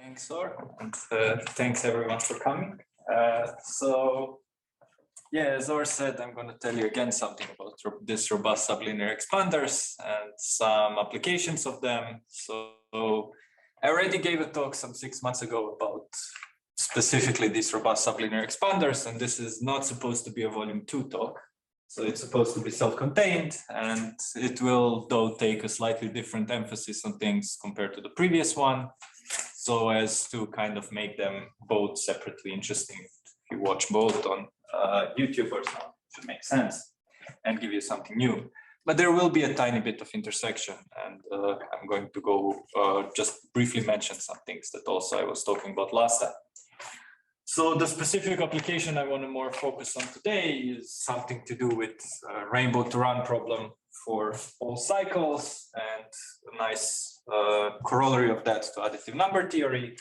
Thanks, Or, and thanks everyone for coming. As Or said, I'm going to tell you again something about this robust sublinear expanders and some applications of them. So I already gave a talk some 6 months ago about specifically these robust sublinear expanders, and this is not supposed to be a volume 2 talk. So it's supposed to be self-contained, and it will, though, take a slightly different emphasis on things compared to the previous one, so as to kind of make them both separately interesting. If you watch both on YouTube or something, it should make sense and give you something new. But there will be a tiny bit of intersection, and I'm going to go just briefly mention some things that also I was talking about last time. So the specific application I want to more focus on today is something to do with rainbow to run problem for all cycles, and a nice corollary of that to additive number theory.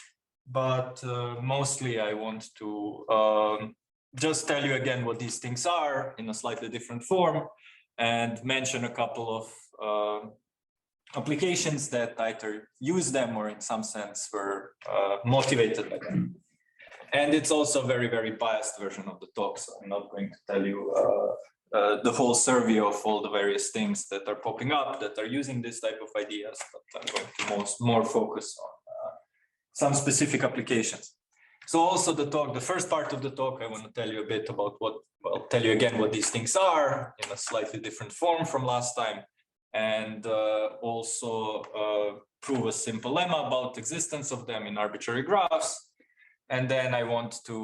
But mostly I want to just tell you again what these things are in a slightly different form, and mention a couple of applications that either use them or in some sense were motivated by them. And it's also a very, very biased version of the talk, so I'm not going to tell you the whole survey of all the various things that are popping up that are using this type of ideas, but I'm going to more focus on some specific applications. So also the first part of the talk, I want to tell you a bit about tell you again what these things are in a slightly different form from last time, and also prove a simple lemma about existence of them in arbitrary graphs. And then I want to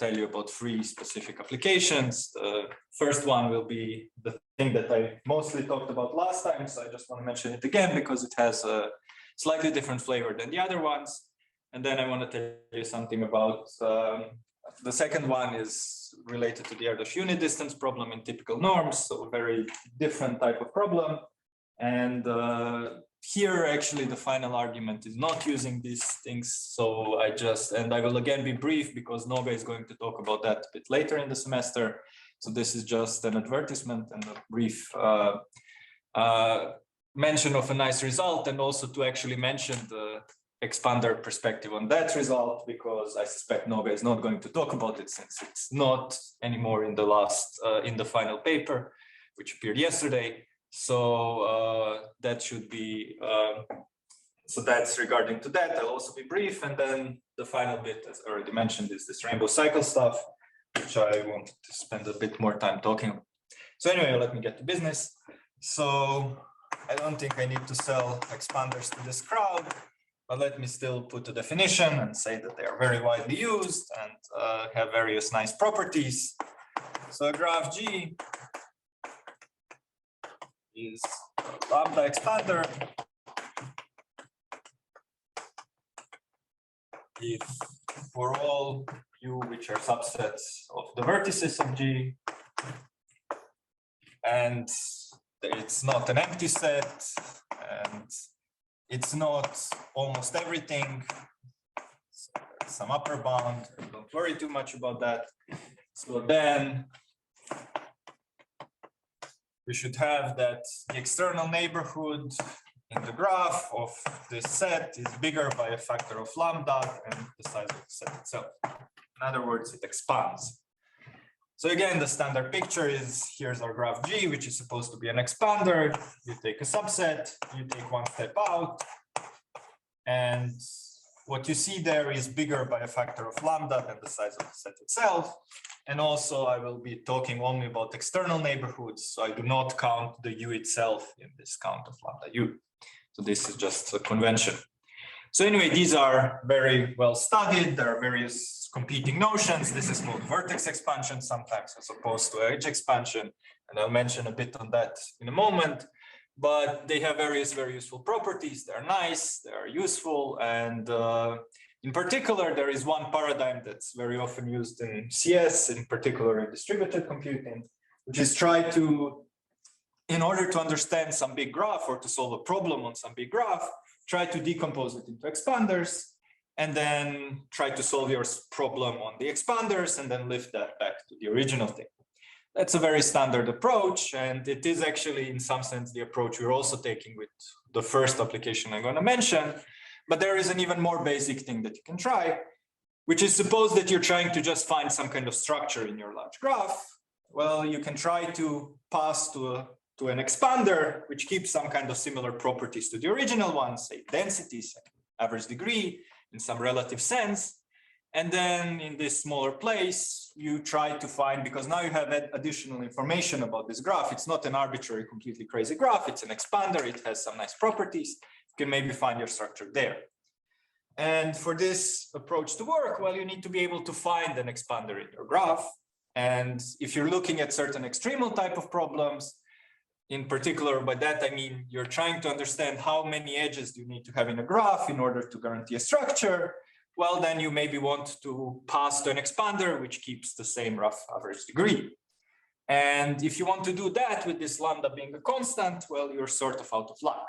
tell you about 3 specific applications. The first one will be the thing that I mostly talked about last time, so I just want to mention it again because it has a slightly different flavor than the other ones. And then I want to tell you something about the second one is related to the Erdős unit distance problem in typical norms, so a very different type of problem. And here, actually, the final argument is not using these things. So I will again be brief because Noga is going to talk about that a bit later in the semester. So this is just an advertisement and a brief mention of a nice result, and also to actually mention the expander perspective on that result, because I suspect Noga is not going to talk about it since it's not anymore in the final paper, which appeared yesterday. So that should be, so that's regarding to that. I'll also be brief. And then the final bit, as I already mentioned, is this rainbow cycle stuff, which I want to spend a bit more time talking about. So anyway, let me get to business. So I don't think I need to sell expanders to this crowd, but let me still put a definition and say that they are very widely used and have various nice properties. So a graph G is a lambda expander if for all U which are subsets of the vertices of G, and it's not an empty set, and it's not almost everything. So there's some upper bound, don't worry too much about that. So then we should have that the external neighborhood in the graph of this set is bigger by a factor of lambda than the size of the set itself. In other words, it expands. So again, the standard picture is, here's our graph G, which is supposed to be an expander. You take a subset, you take one step out, and what you see there is bigger by a factor of lambda than the size of the set itself. And also I will be talking only about external neighborhoods, so I do not count the U itself in this count of lambda U. So this is just a convention. So anyway, these are very well studied. There are various competing notions. This is called vertex expansion sometimes as opposed to edge expansion. And I'll mention a bit on that in a moment. But they have various very useful properties. They're nice, they are useful. And in particular, there is one paradigm that's very often used in CS, in particular in distributed computing, which is in order to understand some big graph or to solve a problem on some big graph, try to decompose it into expanders, and then try to solve your problem on the expanders, and then lift that back to the original thing. That's a very standard approach, and it is actually in some sense the approach we're also taking with the first application I'm going to mention. But there is an even more basic thing that you can try, which is suppose that you're trying to just find some kind of structure in your large graph. Well, you can try to pass to an expander, which keeps some kind of similar properties to the original one, say densities, average degree, in some relative sense. And then in this smaller place, you try to find, because now you have additional information about this graph. It's not an arbitrary, completely crazy graph. It's an expander. It has some nice properties. You can maybe find your structure there. And for this approach to work, well, you need to be able to find an expander in your graph. And if you're looking at certain extremal type of problems, in particular, by that I mean you're trying to understand how many edges do you need to have in a graph in order to guarantee a structure. Well, then you maybe want to pass to an expander, which keeps the same rough average degree. And if you want to do that with this lambda being a constant, well, you're sort of out of luck.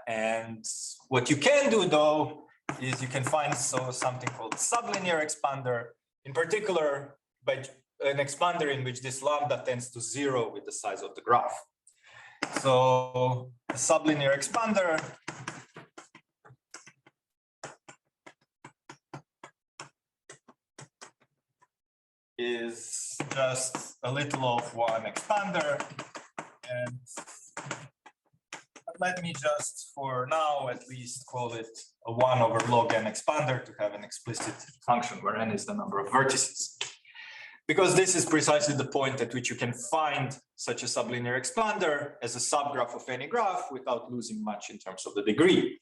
And what you can do, though, is you can find something called sublinear expander, in particular, by an expander in which this lambda tends to 0 with the size of the graph. So a sublinear expander is just a little of one expander. And let me just, for now at least, call it a 1 over log n expander to have an explicit function where n is the number of vertices. Because this is precisely the point at which you can find such a sublinear expander as a subgraph of any graph without losing much in terms of the degree.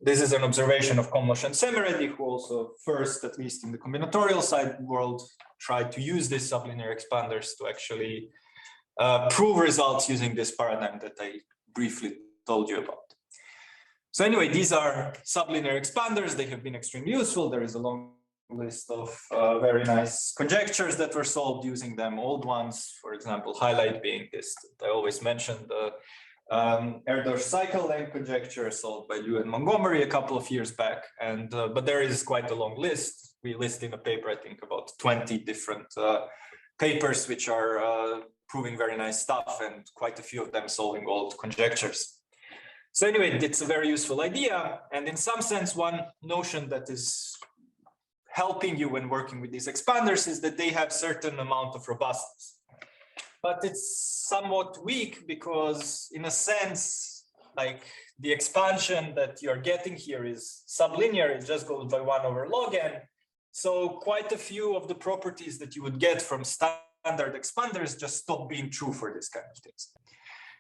This is an observation of Komlós and Szemerédi, who also first, at least in the combinatorial side world, tried to use these sublinear expanders to actually prove results using this paradigm that I briefly told you about. So anyway, these are sublinear expanders. They have been extremely useful. There is a long list of very nice conjectures that were solved using them. Old ones, for example, highlight being this that I always mentioned, the Erdős cycle length conjecture solved by Liu and Montgomery a couple of years back. And but there is quite a long list. We list in a paper, I think, about 20 different papers which are proving very nice stuff, and quite a few of them solving old conjectures. So anyway, it's a very useful idea. And in some sense, one notion that is helping you when working with these expanders is that they have certain amount of robustness. But it's somewhat weak because, in a sense, like the expansion that you're getting here is sublinear. It just goes by 1 over log n. So quite a few of the properties that you would get from standard expanders just stop being true for this kind of things.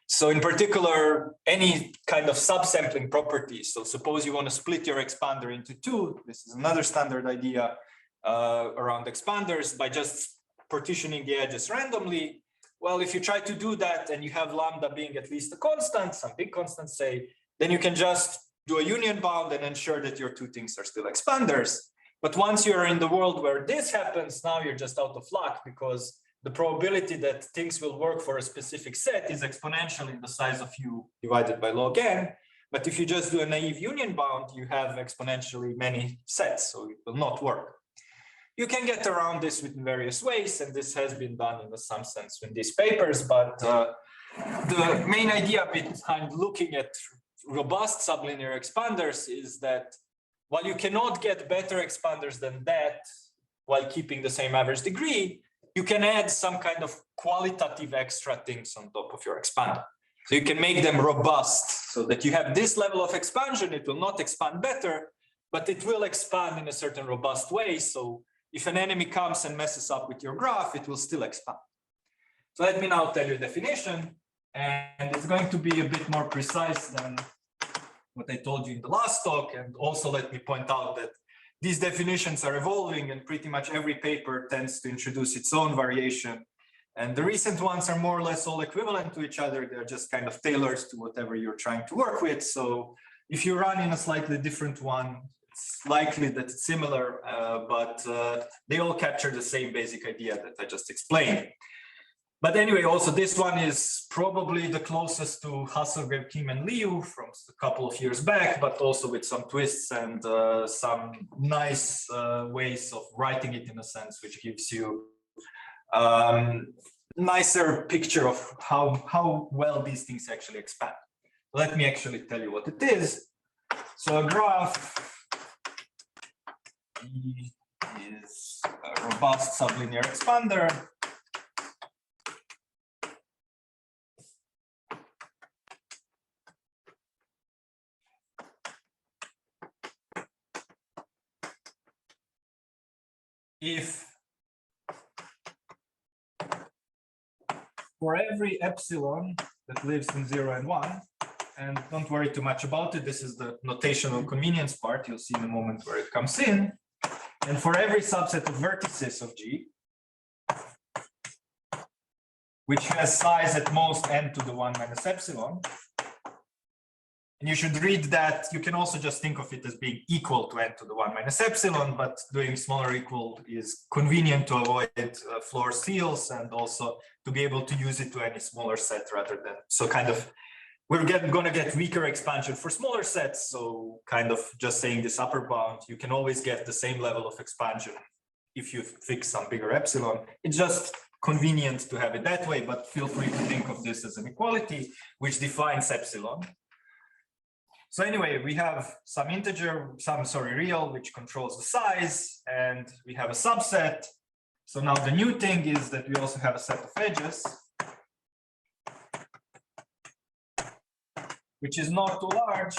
So in particular, any kind of subsampling properties. So suppose you want to split your expander into 2. This is another standard idea around expanders by just partitioning the edges randomly. Well, if you try to do that and you have lambda being at least a constant, some big constant say, then you can just do a union bound and ensure that your two things are still expanders. But once you're in the world where this happens, now you're just out of luck, because the probability that things will work for a specific set is exponential in the size of u divided by log n. But if you just do a naive union bound, you have exponentially many sets, so it will not work. You can get around this in various ways, and this has been done in some sense in these papers, but the main idea behind looking at robust sublinear expanders is that while you cannot get better expanders than that while keeping the same average degree, you can add some kind of qualitative extra things on top of your expander. So you can make them robust so that you have this level of expansion. It will not expand better, but it will expand in a certain robust way. So if an enemy comes and messes up with your graph, it will still expand. So let me now tell you the definition, and it's going to be a bit more precise than what I told you in the last talk. And also let me point out that these definitions are evolving, and pretty much every paper tends to introduce its own variation. And the recent ones are more or less all equivalent to each other. They're just kind of tailored to whatever you're trying to work with. So if you run in a slightly different one, it's likely that it's similar, but they all capture the same basic idea that I just explained. But anyway, also this one is probably the closest to Hasselgrave, Kim, and Liu from a couple of years back, but also with some twists and some nice ways of writing it in a sense, which gives you nicer picture of how well these things actually expand. Let me actually tell you what it is. So a graph is a robust sublinear expander. If for every epsilon that lives in 0 and 1, and don't worry too much about it, this is the notational convenience part, you'll see in a moment where it comes in, and for every subset of vertices of G, which has size at most n to the 1 minus epsilon, and you should read that, you can also just think of it as being equal to n to the 1 minus epsilon, but doing smaller equal is convenient to avoid floor seals and also to be able to use it to any smaller set rather than, so kind of, we're going to get weaker expansion for smaller sets. So kind of just saying this upper bound, you can always get the same level of expansion if you fix some bigger epsilon. It's just convenient to have it that way, but feel free to think of this as an equality which defines epsilon. So anyway, we have some integer, real, which controls the size, and we have a subset. So now the new thing is that we also have a set of edges, which is not too large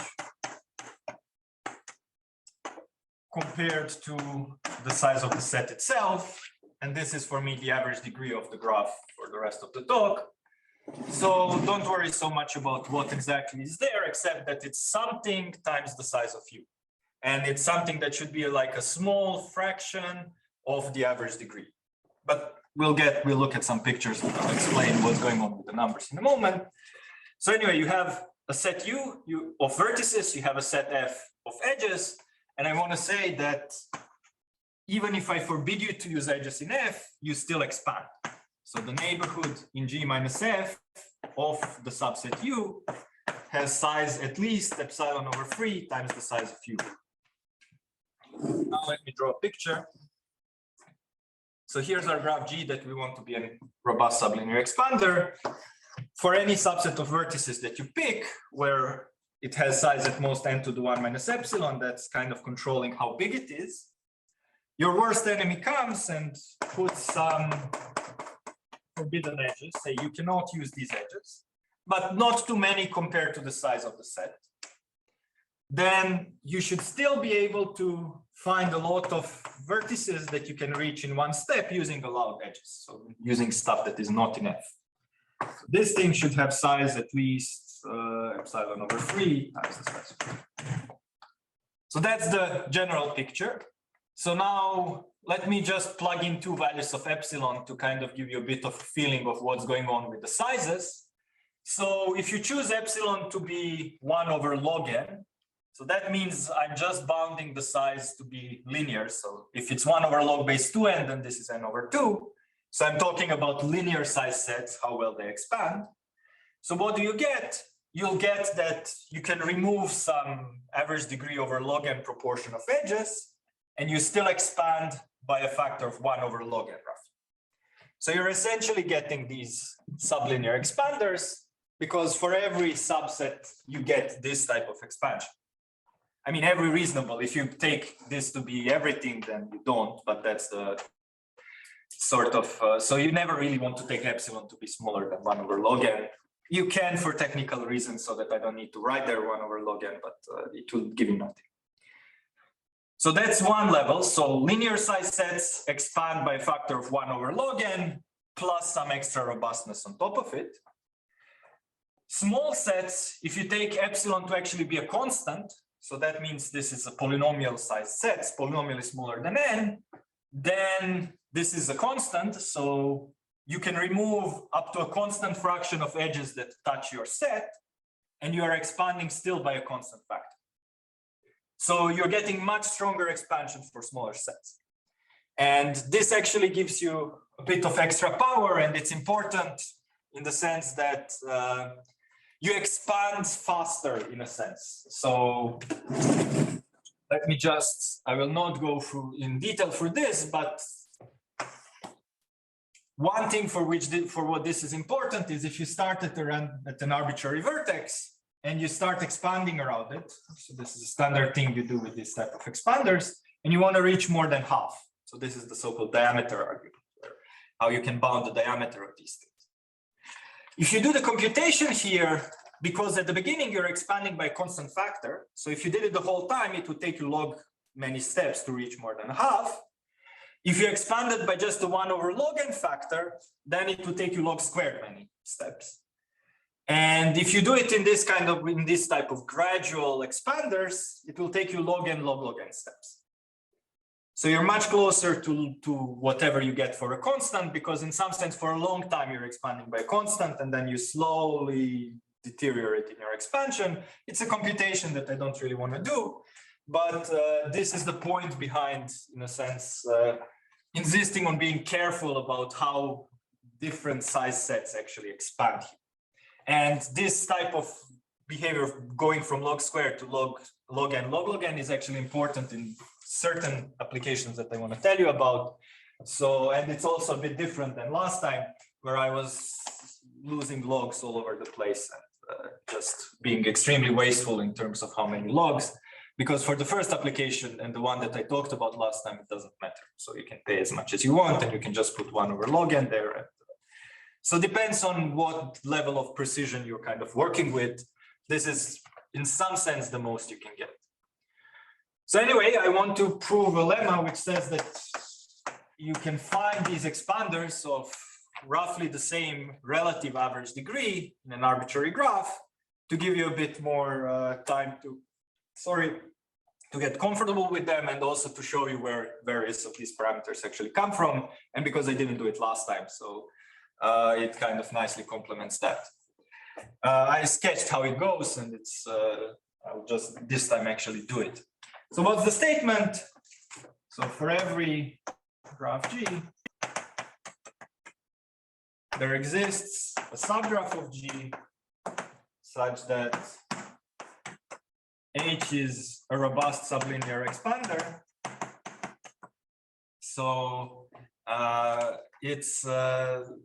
compared to the size of the set itself. And this is for me the average degree of the graph for the rest of the talk. So don't worry so much about what exactly is there, except that it's something times the size of U. And it's something that should be like a small fraction of the average degree. But we'll look at some pictures and I'll explain what's going on with the numbers in a moment. So anyway, you have a set U of vertices, you have a set F of edges. And I want to say that even if I forbid you to use edges in F, you still expand. So the neighborhood in G minus F of the subset U has size at least epsilon over 3 times the size of U. Now let me draw a picture. So here's our graph G that we want to be a robust sublinear expander. For any subset of vertices that you pick, where it has size at most n to the 1 minus epsilon, that's kind of controlling how big it is. Your worst enemy comes and puts some forbidden edges, say you cannot use these edges, but not too many compared to the size of the set. Then you should still be able to find a lot of vertices that you can reach in one step using allowed edges, so using stuff that is not in F. This thing should have size at least epsilon over 3 times the size of 3. So that's the general picture. So now let me just plug in 2 values of epsilon to kind of give you a bit of a feeling of what's going on with the sizes. So if you choose epsilon to be 1 over log n, so that means I'm just bounding the size to be linear. So if it's 1 over log base 2n, then this is n over 2. So I'm talking about linear size sets, how well they expand. So what do you get? You'll get that you can remove some average degree over log n proportion of edges, and you still expand by a factor of 1 over log n roughly. So you're essentially getting these sublinear expanders because for every subset, you get this type of expansion. I mean, every reasonable, if you take this to be everything, then you don't, but that's the sort of, so you never really want to take epsilon to be smaller than 1 over log n. You can for technical reasons so that I don't need to write there 1 over log n, but it will give you nothing. So that's one level. So linear size sets expand by a factor of 1 over log n plus some extra robustness on top of it. Small sets, if you take epsilon to actually be a constant, so that means this is a polynomial size set, polynomial is smaller than n, then this is a constant. So you can remove up to a constant fraction of edges that touch your set, and you are expanding still by a constant factor. So you're getting much stronger expansion for smaller sets. And this actually gives you a bit of extra power, and it's important in the sense that you expand faster in a sense. So let me just, I will not go through in detail for this, but one thing for what this is important is if you start at an arbitrary vertex and you start expanding around it. So this is a standard thing you do with this type of expanders, and you want to reach more than half. So this is the so-called diameter argument, how you can bound the diameter of these things. If you do the computation here, because at the beginning you're expanding by a constant factor, so if you did it the whole time, it would take you log many steps to reach more than half. If you expanded by just the 1 over log n factor, then it would take you log squared many steps. And if you do it in this type of gradual expanders, it will take you log n steps. So you're much closer to whatever you get for a constant, because in some sense, for a long time, you're expanding by a constant, and then you slowly deteriorate in your expansion. It's a computation that I don't really want to do, but this is the point behind, in a sense, insisting on being careful about how different size sets actually expand. And this type of behavior going from log squared to log n is actually important in certain applications that I want to tell you about. So, and it's also a bit different than last time, where I was losing logs all over the place and just being extremely wasteful in terms of how many logs, because for the first application and the one that I talked about last time, it doesn't matter. So you can pay as much as you want, and you can just put 1 over log n there. And, so it depends on what level of precision you're kind of working with. This is, in some sense, the most you can get. So anyway, I want to prove a lemma which says that you can find these expanders of roughly the same relative average degree in an arbitrary graph to give you a bit more time to get comfortable with them, and also to show you where various of these parameters actually come from. And because I didn't do it last time, so it kind of nicely complements that. I sketched how it goes, and it's I'll just this time actually do it. So what's the statement? So for every graph G, there exists a subgraph of G such that H is a robust sublinear expander. So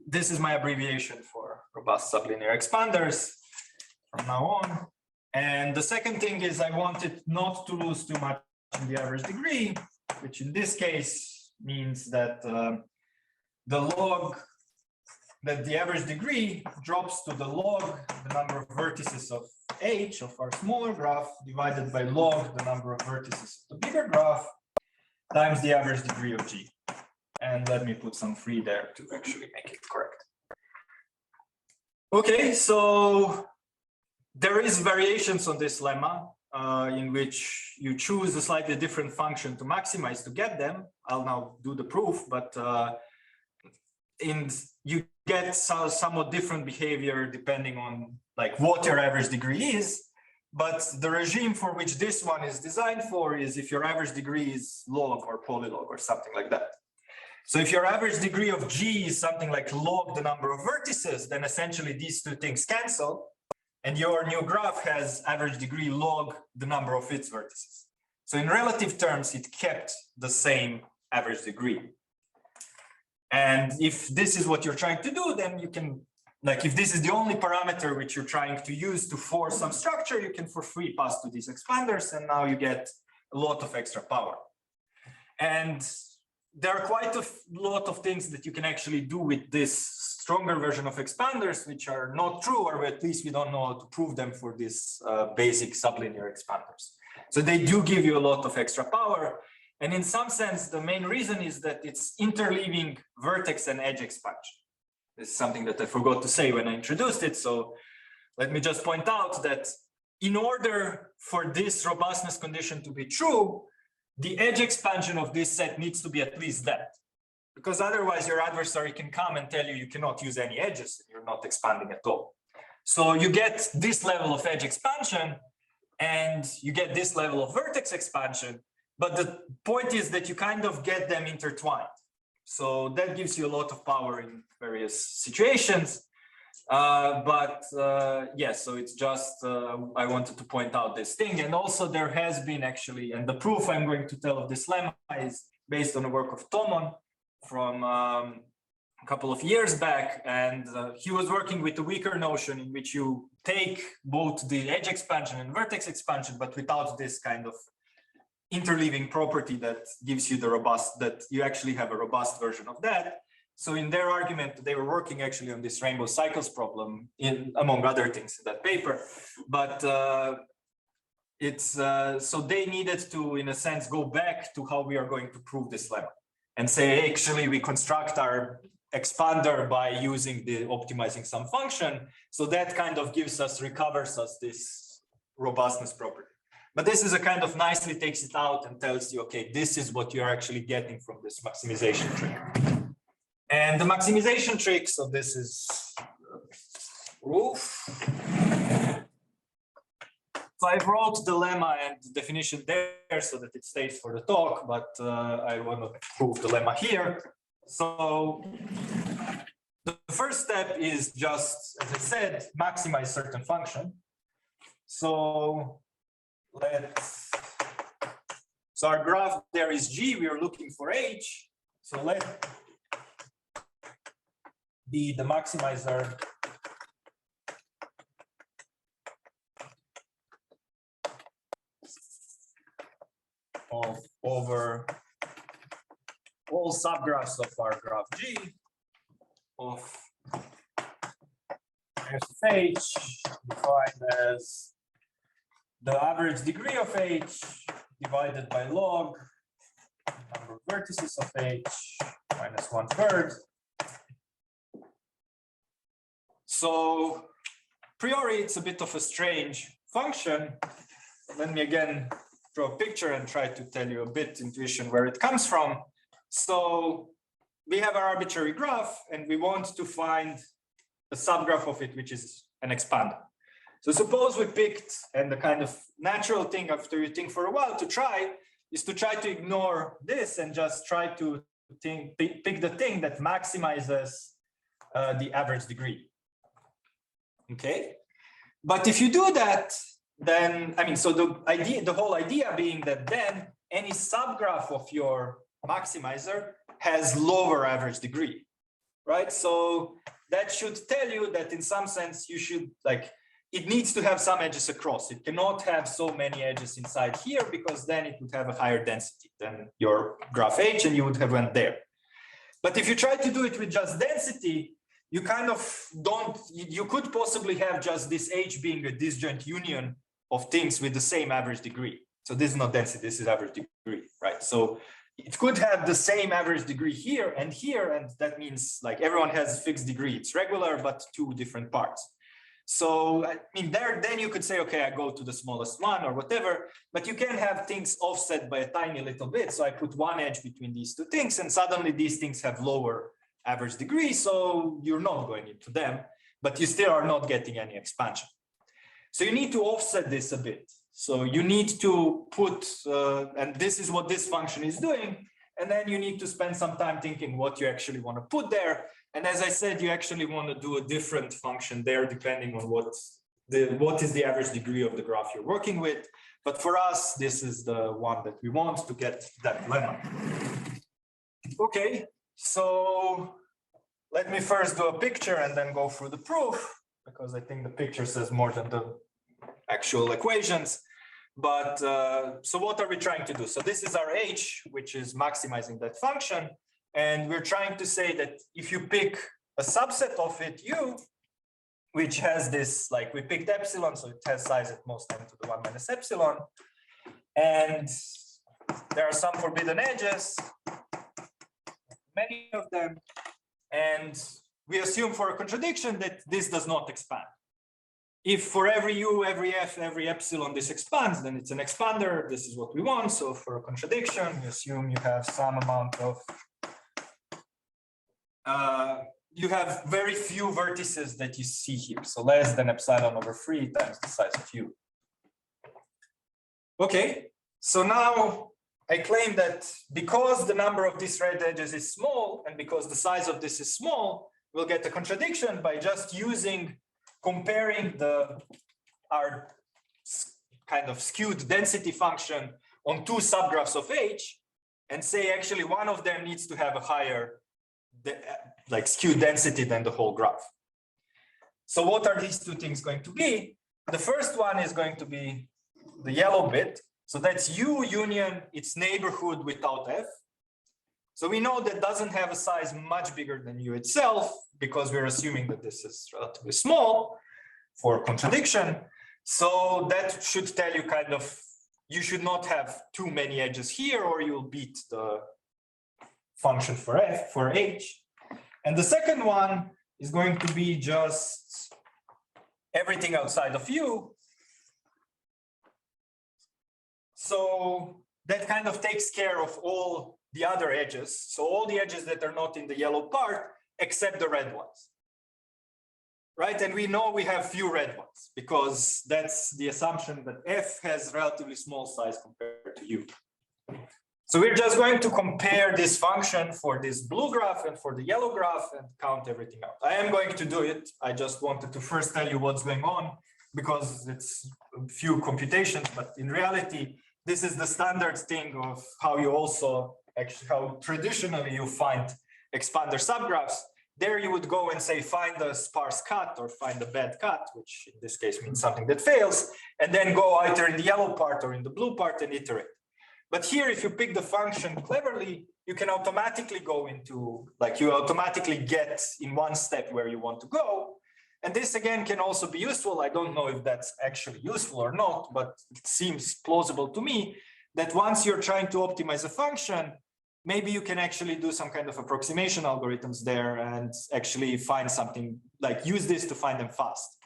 this is my abbreviation for robust sublinear expanders from now on. And the second thing is I wanted not to lose too much in the average degree, which in this case means that the average degree drops to the log the number of vertices of H of our smaller graph divided by log the number of vertices of the bigger graph times the average degree of G. And let me put some free there to actually make it correct. Okay, so there is variations on this lemma in which you choose a slightly different function to maximize to get them. I'll now do the proof, but you get somewhat different behavior depending on like what your average degree is. But the regime for which this one is designed for is if your average degree is log or polylog or something like that. So if your average degree of G is something like log the number of vertices, then essentially these two things cancel, and your new graph has average degree log the number of its vertices. So in relative terms, it kept the same average degree. And if this is what you're trying to do, then you can, like if this is the only parameter which you're trying to use to force some structure, you can for free pass to these expanders, and now you get a lot of extra power. And there are quite a lot of things that you can actually do with this stronger version of expanders, which are not true, or at least we don't know how to prove them for these basic sublinear expanders. So they do give you a lot of extra power. And in some sense, the main reason is that it's interleaving vertex and edge expansion. This is something that I forgot to say when I introduced it. So let me just point out that in order for this robustness condition to be true, the edge expansion of this set needs to be at least that, because otherwise your adversary can come and tell you you cannot use any edges, you're not expanding at all. So you get this level of edge expansion and you get this level of vertex expansion, but the point is that you kind of get them intertwined. So that gives you a lot of power in various situations. Yes, so it's just, I wanted to point out this thing. And also there has been actually, and the proof I'm going to tell of this lemma is based on the work of Tomon from a couple of years back, and he was working with a weaker notion in which you take both the edge expansion and vertex expansion, but without this kind of interleaving property that gives you the robust, that you actually have a robust version of that. So in their argument, they were working actually on this rainbow cycles problem, among other things in that paper. But so they needed to, in a sense, go back to how we are going to prove this lemma and say, actually, we construct our expander by using the optimizing some function. So that kind of recovers us this robustness property. But this is a kind of nicely takes it out and tells you, okay, this is what you're actually getting from this maximization trick. And the maximization trick, so this is proof. So I wrote the lemma and the definition there so that it stays for the talk, but I want to prove the lemma here. So the first step is just, as I said, maximize certain function. So our graph there is G, we are looking for H. So let be the maximizer of over all subgraphs of our graph G of f of H defined as the average degree of H divided by log number of vertices of H minus 1/3. So a priori, it's a bit of a strange function. Let me again draw a picture and try to tell you a bit intuition where it comes from. So we have our arbitrary graph and we want to find a subgraph of it, which is an expander. So suppose we picked, and the kind of natural thing after you think for a while to try is to try to ignore this and just try to pick the thing that maximizes the average degree. Okay, but if you do that, then so the whole idea being that then any subgraph of your maximizer has lower average degree, right? So that should tell you that in some sense you should it needs to have some edges across. It cannot have so many edges inside here because then it would have a higher density than your graph H and you would have went there. But if you try to do it with just density, you kind of don't, you could possibly have just this H being a disjoint union of things with the same average degree. So this is not density, this is average degree, right? So it could have the same average degree here, and that means everyone has fixed degree. It's regular, but two different parts. So then you could say, okay, I go to the smallest one or whatever, but you can have things offset by a tiny little bit. So I put one edge between these two things, and suddenly these things have lower average degree, so you're not going into them, but you still are not getting any expansion. So you need to offset this a bit. So you need to put, and this is what this function is doing, and then you need to spend some time thinking what you actually want to put there. And as I said, you actually want to do a different function there depending on what is the average degree of the graph you're working with. But for us, this is the one that we want to get that lemma. Okay, so let me first do a picture and then go through the proof, because I think the picture says more than the actual equations. But so what are we trying to do? So this is our H, which is maximizing that function. And we're trying to say that if you pick a subset of it, U, which has this, we picked epsilon, so it has size at most n to the 1 minus epsilon. And there are some forbidden edges, many of them. And we assume for a contradiction that this does not expand. If for every U, every F, every epsilon this expands, then it's an expander. This is what we want. So for a contradiction, we assume you have some amount of you have very few vertices that you see here. So less than epsilon over 3 times the size of U. Okay, so now I claim that because the number of these red edges is small and because the size of this is small, we'll get a contradiction by just comparing our kind of skewed density function on two subgraphs of H and say actually one of them needs to have a higher like skew density than the whole graph. So what are these two things going to be? The first one is going to be the yellow bit. So that's U union its neighborhood without F. So we know that doesn't have a size much bigger than U itself, because we're assuming that this is relatively small for contradiction. So that should tell you kind of, you should not have too many edges here, or you'll beat the function for F, for H. And the second one is going to be just everything outside of U. So that kind of takes care of all the other edges. So all the edges that are not in the yellow part, except the red ones. Right, and we know we have few red ones because that's the assumption that F has relatively small size compared to U. So we're just going to compare this function for this blue graph and for the yellow graph and count everything out. I am going to do it. I just wanted to first tell you what's going on because it's a few computations, but in reality, this is the standard thing of how you also actually, how traditionally you find expander subgraphs. There you would go and say, find a sparse cut or find a bad cut, which in this case means something that fails, and then go either in the yellow part or in the blue part and iterate. But here, if you pick the function cleverly, you can automatically go into, like you automatically get in one step where you want to go. And this again can also be useful. I don't know if that's actually useful or not, but it seems plausible to me that once you're trying to optimize a function, maybe you can actually do some kind of approximation algorithms there and actually find something, like use this to find them fast.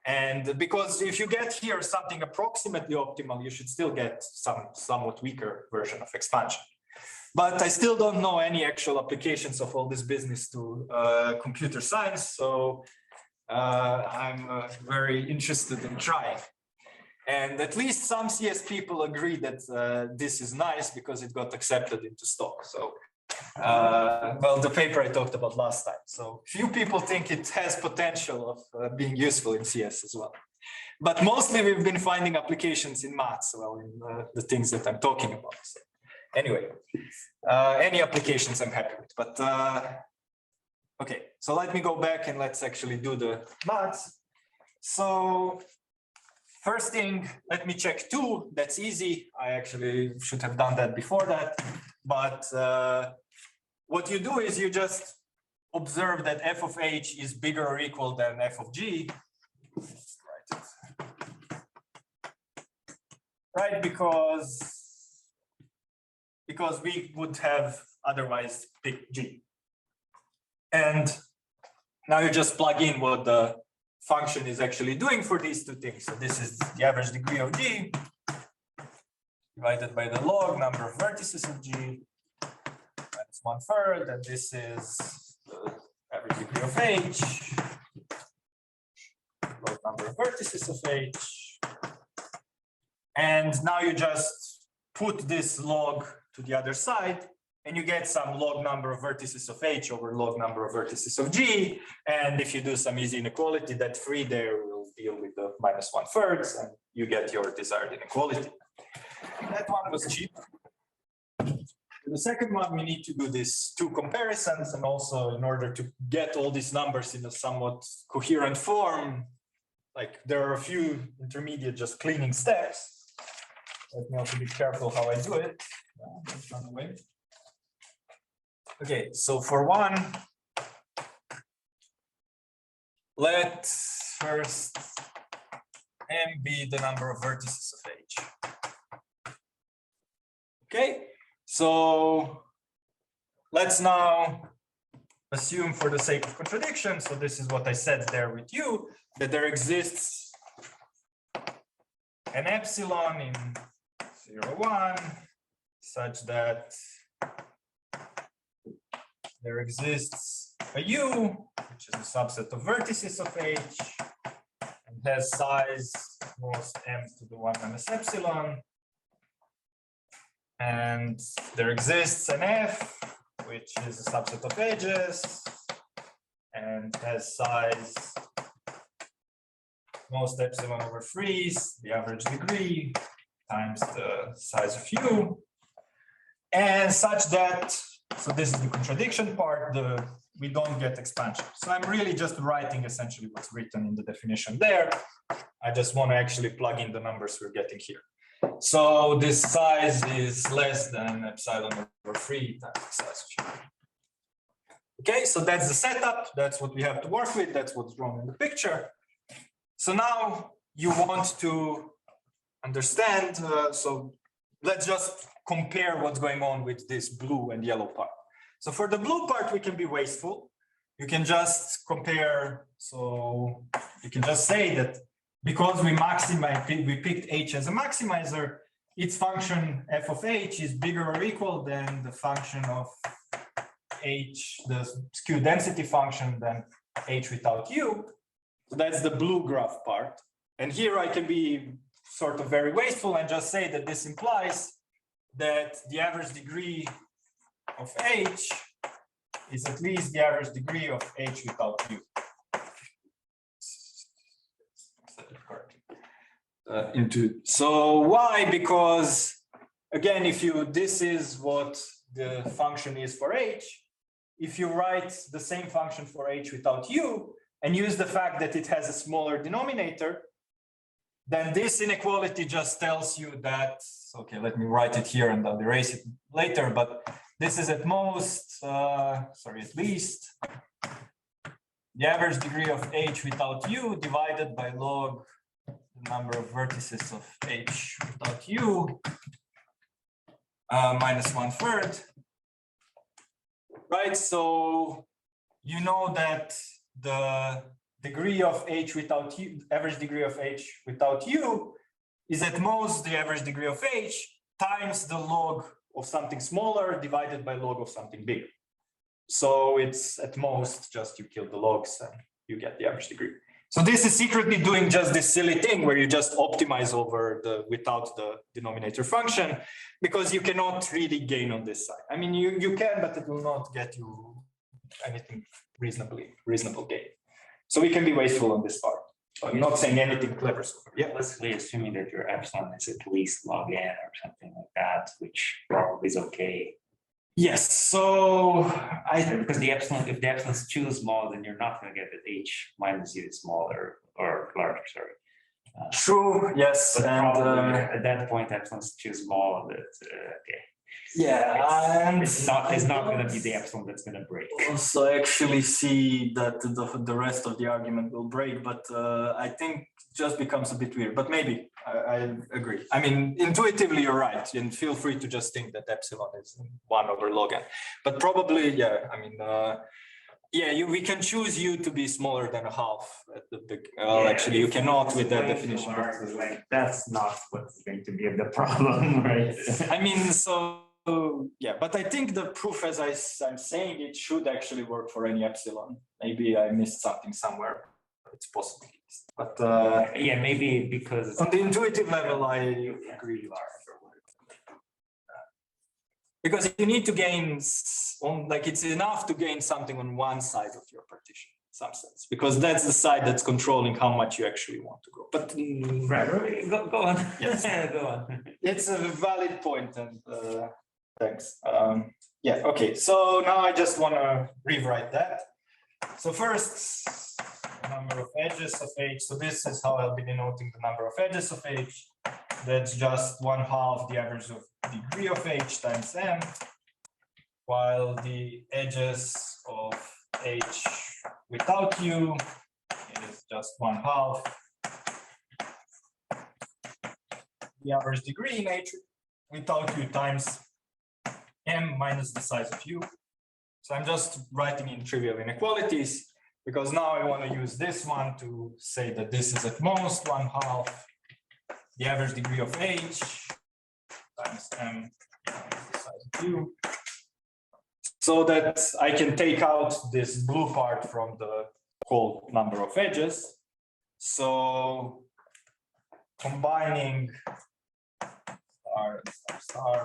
And because if you get here something approximately optimal, you should still get some somewhat weaker version of expansion. But I still don't know any actual applications of all this business to computer science. So I'm very interested in trying. And at least some CS people agree that this is nice because it got accepted into stock. So, well, the paper I talked about last time. So few people think it has potential of being useful in CS as well. But mostly we've been finding applications in maths, well, in the things that I'm talking about. So anyway, any applications I'm happy with. But okay, so let me go back and let's actually do the maths. So first thing, let me check 2. That's easy. I actually should have done that before that. But what you do is you just observe that f of h is bigger or equal than f of g. Right, because we would have otherwise picked g. And now you just plug in what the function is actually doing for these two things. So this is the average degree of g divided by the log number of vertices of g minus 1/3, and this is the average degree of h, log number of vertices of h. And now you just put this log to the other side, and you get some log number of vertices of h over log number of vertices of g. And if you do some easy inequality, that 3 there will deal with the minus 1/3, and you get your desired inequality. That one was cheap. The second one, we need to do these 2 comparisons, and also in order to get all these numbers in a somewhat coherent form, like there are a few intermediate just cleaning steps. Let me also be careful how I do it. Run away. Okay, so for one, let first m be the number of vertices of h. Okay, so let's now assume, for the sake of contradiction, so this is what I said there with you, that there exists an epsilon in 0, 1, such that there exists a u, which is a subset of vertices of h, and has size most m to the 1 minus epsilon. And there exists an f, which is a subset of edges, and has size most epsilon over 3, the average degree, times the size of u, and such that So this is the contradiction part. We don't get expansion. So I'm really just writing essentially what's written in the definition there. I just want to actually plug in the numbers we're getting here. So this size is less than epsilon over 3 times the size of u. Okay, so that's the setup. That's what we have to work with. That's what's drawn in the picture. So now you want to understand. So let's just compare what's going on with this blue and yellow part. So for the blue part, we can be wasteful. You can just compare. So you can just say that because we picked h as a maximizer, its function f of h is bigger or equal than the function of h, the skew density function, than h without u. So that's the blue graph part. And here I can be sort of very wasteful and just say that this implies that the average degree of h is at least the average degree of h without u. So why? Because again, this is what the function is for h. If you write the same function for h without u and use the fact that it has a smaller denominator, then this inequality just tells you that, okay, let me write it here and I'll erase it later, but this is at most, at least the average degree of h without u divided by log the number of vertices of h without u minus 1/3. Right, so you know that the degree of h without u, average degree of h without u, is at most the average degree of h times the log of something smaller divided by log of something bigger. So it's at most just you kill the logs and you get the average degree. So this is secretly doing just this silly thing where you just optimize over without the denominator function, because you cannot really gain on this side. I mean, you can, but it will not get you anything reasonable gain. So we can be wasteful on this part. I'm not saying anything clever so far. Yeah. Implicitly assuming that your epsilon is at least log n or something like that, which probably is okay. Yes. So because the epsilon, if the epsilon is too small, then you're not going to get that h minus u is smaller or larger. Sorry. True. Yes. And at that point, epsilon is too small. That okay. Yeah, and it's not going to be the epsilon that's going to break. Also, actually see that the rest of the argument will break, but I think it just becomes a bit weird. But maybe I agree. I mean, intuitively you're right, and feel free to just think that epsilon is 1 over log n. But probably, yeah. I mean, yeah, we can choose u to be smaller than a half at the big. Actually, you cannot with that definition. That's not what's going to be the problem, right? I mean, so. Yeah, but I think the proof, as I'm saying, it should actually work for any epsilon. Maybe I missed something somewhere. It's possible. But yeah, maybe because on the intuitive level, I agree. Because you need to gain it's enough to gain something on one side of your partition, in some sense, because that's the side that's controlling how much you actually want to go. But right. Go on. Yes. Go on. It's a valid point, and thanks. Yeah. Okay. So now I just want to rewrite that. So first, number of edges of h. So this is how I'll be denoting the number of edges of h. That's just 1/2 the average of degree of h times m, while the edges of h without u is just 1/2 the average degree in h without u times m minus the size of u. So I'm just writing in trivial inequalities, because now I want to use this one to say that this is at most 1/2 the average degree of h times m minus the size of u, so that I can take out this blue part from the whole number of edges. So combining star and star.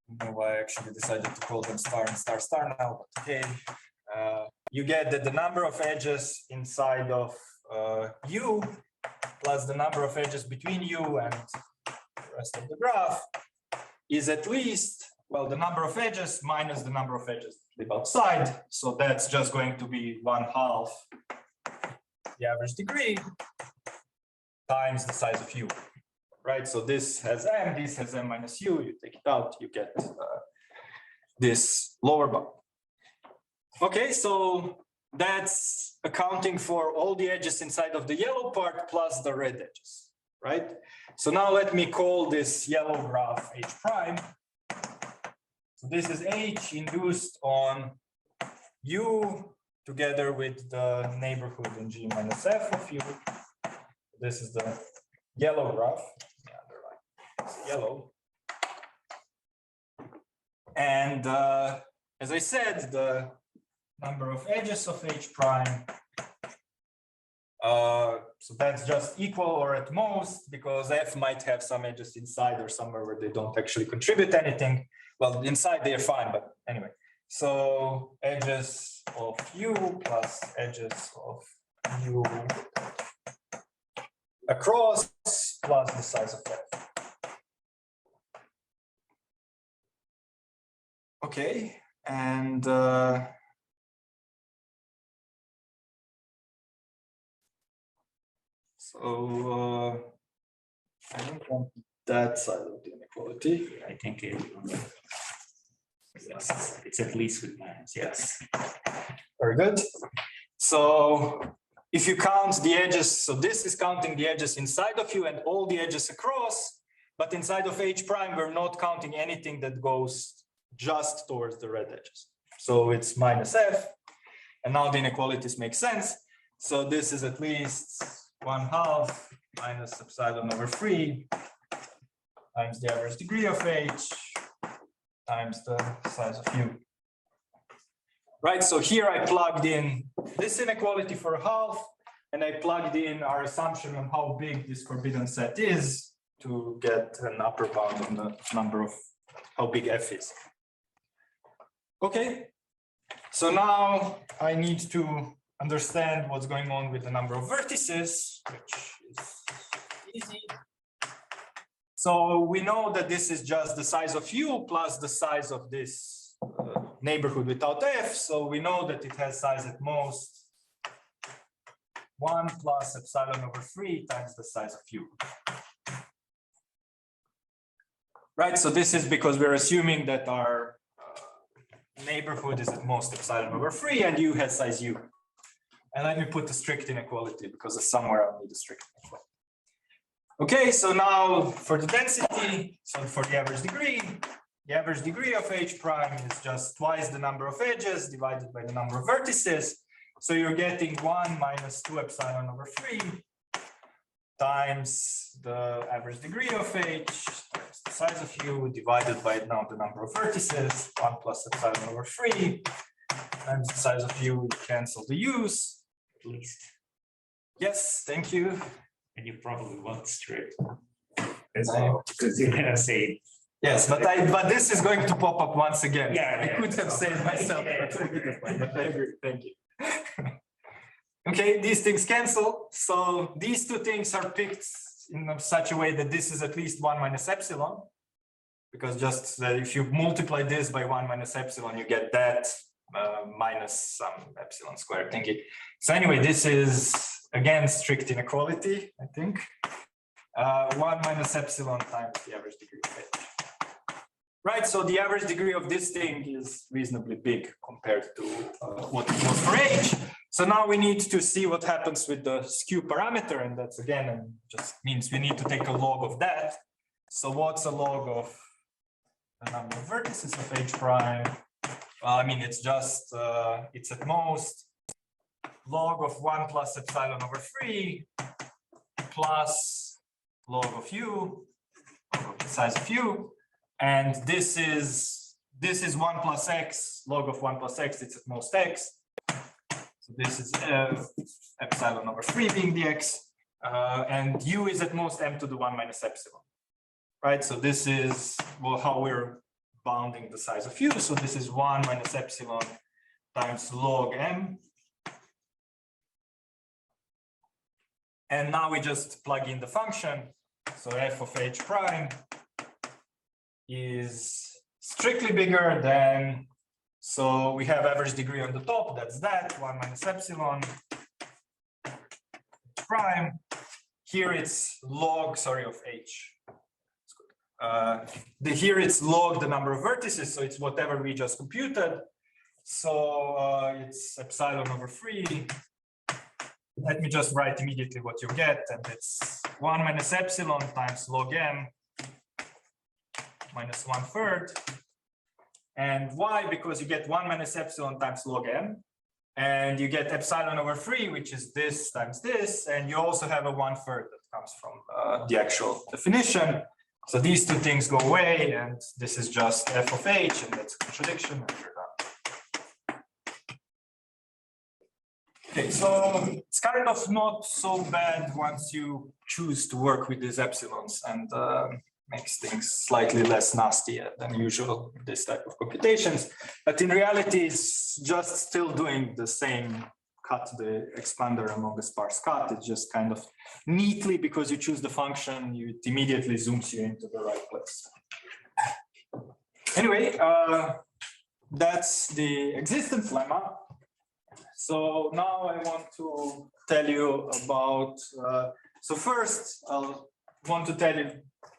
I don't know why I actually decided to call them star and star star now, but okay. You get that the number of edges inside of u plus the number of edges between u and the rest of the graph is at least, well, the number of edges minus the number of edges that live outside. So that's just going to be 1/2 the average degree times the size of u, right? So this has m, this has m minus u, you take it out, you get this lower bound. Okay, so that's accounting for all the edges inside of the yellow part plus the red edges, right? So now let me call this yellow graph H prime. So this is H induced on U together with the neighborhood in G minus F of U. This is the yellow graph, it's yellow. And as I said, the number of edges of H prime, so that's just equal or at most, because F might have some edges inside or somewhere where they don't actually contribute anything. Well, inside they're fine, but anyway. So edges of U plus edges of U across plus the size of F. Okay, and so I don't want that side of the inequality. I think yes, it's at least with minus, yes. Very good. So if you count the edges, so this is counting the edges inside of U and all the edges across, but inside of H prime, we're not counting anything that goes just towards the red edges. So it's minus F, and now the inequalities make sense. So this is at least 1/2 minus epsilon over 3 times the average degree of H times the size of U. Right, so here I plugged in this inequality for 1/2, and I plugged in our assumption on how big this forbidden set is to get an upper bound on the number of how big F is. Okay, so now I need to understand what's going on with the number of vertices, which is easy. So we know that this is just the size of U plus the size of this neighborhood without F. So we know that it has size at most 1 plus epsilon over 3 times the size of U. Right, so this is because we're assuming that our neighborhood is at most epsilon over 3 and U has size U. And let me put the strict inequality because somewhere I'll need a strict inequality. Okay, so now for the density, so for the average degree of H prime is just twice the number of edges divided by the number of vertices. So you're getting 1 minus 2 epsilon over 3 times the average degree of H times the size of U divided by now the number of vertices, 1 plus epsilon over 3 times the size of U, cancel the U's. At least. Yes, thank you. And you probably want strict. Because you're gonna say. Yes, but this is going to pop up once again. Yeah, I could have said myself, but I agree. Thank you. Okay, these things cancel. So these two things are picked in such a way that this is at least 1 minus epsilon, because just if you multiply this by 1 minus epsilon, you get that minus some epsilon squared thingy. So anyway, this is again strict inequality, I think. 1 minus epsilon times the average degree of H. Right, so the average degree of this thing is reasonably big compared to what it was for H. So now we need to see what happens with the skew parameter, and that's again just means we need to take a log of that. So what's a log of the number of vertices of H prime? Well, I mean, it's just, it's at most log of 1 plus epsilon over 3 plus log of U, of the size of U. And this is 1 plus X, log of 1 plus X, it's at most X. So this is epsilon over 3 being the X. And U is at most M to the 1 minus epsilon. Right, so this is well how we're bounding the size of U. So this is 1 minus epsilon times log M. And now we just plug in the function. So f of H prime is strictly bigger than, so we have average degree on the top, that's that, 1 minus epsilon prime. Here it's log, sorry, of h. Here it's log the number of vertices, so it's whatever we just computed. So it's epsilon over 3. Let me just write immediately what you get, and it's 1 minus epsilon times log m minus 1/3. And why? Because you get 1 minus epsilon times log m, and you get epsilon over 3, which is this times this, and you also have a 1/3 that comes from the actual definition. So these two things go away, and this is just f of h, and that's a contradiction, and you're done. Okay, so it's kind of not so bad once you choose to work with these epsilons, and makes things slightly less nasty than usual in this type of computations. But in reality, it's just still doing the same cut the expander along a sparse cut. It's just kind of neatly, because you choose the function, it immediately zooms you into the right place. Anyway, that's the existence lemma. So now I want to tell you about, so first I'll want to tell you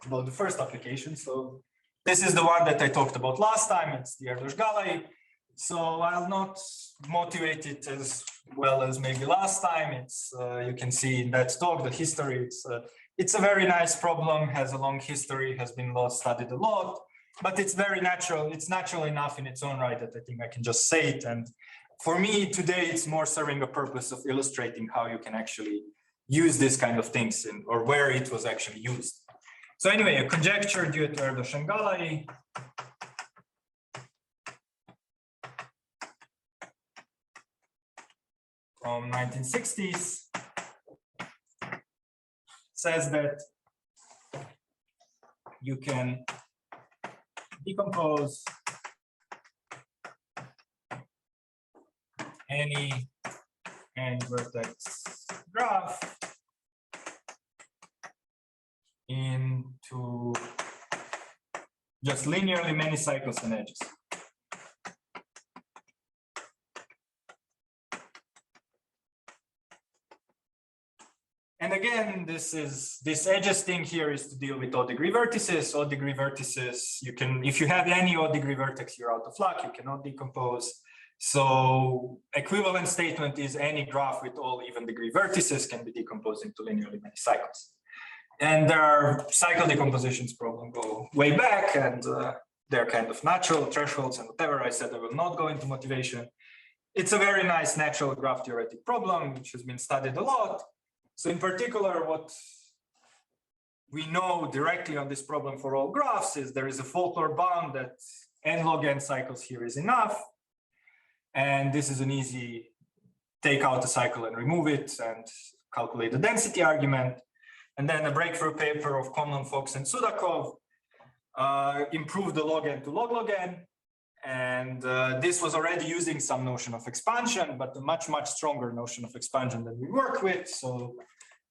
about the first application. So this is the one that I talked about last time. It's the Erdős-Gallai. So I'll not motivate it as well as maybe last time. It's you can see in that talk the history. It's a very nice problem, has a long history, has been studied a lot, but it's very natural. It's natural enough in its own right that I think I can just say it. And for me today, it's more serving a purpose of illustrating how you can actually use this kind of things or where it was actually used. So anyway, a conjecture due to Erdős-Gallai. From 1960s says that you can decompose any n-vertex graph into just linearly many cycles and edges. And again, this edges thing here is to deal with odd degree vertices. Odd degree vertices, you can, if you have any odd degree vertex, you're out of luck, you cannot decompose. So equivalent statement is any graph with all even degree vertices can be decomposed into linearly many cycles. And there are cycle decompositions problem go way back, and they're kind of natural thresholds and whatever. I said I will not go into motivation. It's a very nice natural graph theoretic problem, which has been studied a lot. So in particular, what we know directly on this problem for all graphs is there is a folklore bound that n log n cycles here is enough. And this is an easy take out the cycle and remove it and calculate the density argument. And then a breakthrough paper of Komlós, and Sudakov improved the log n to log log n. And this was already using some notion of expansion, but a much, much stronger notion of expansion than we work with. So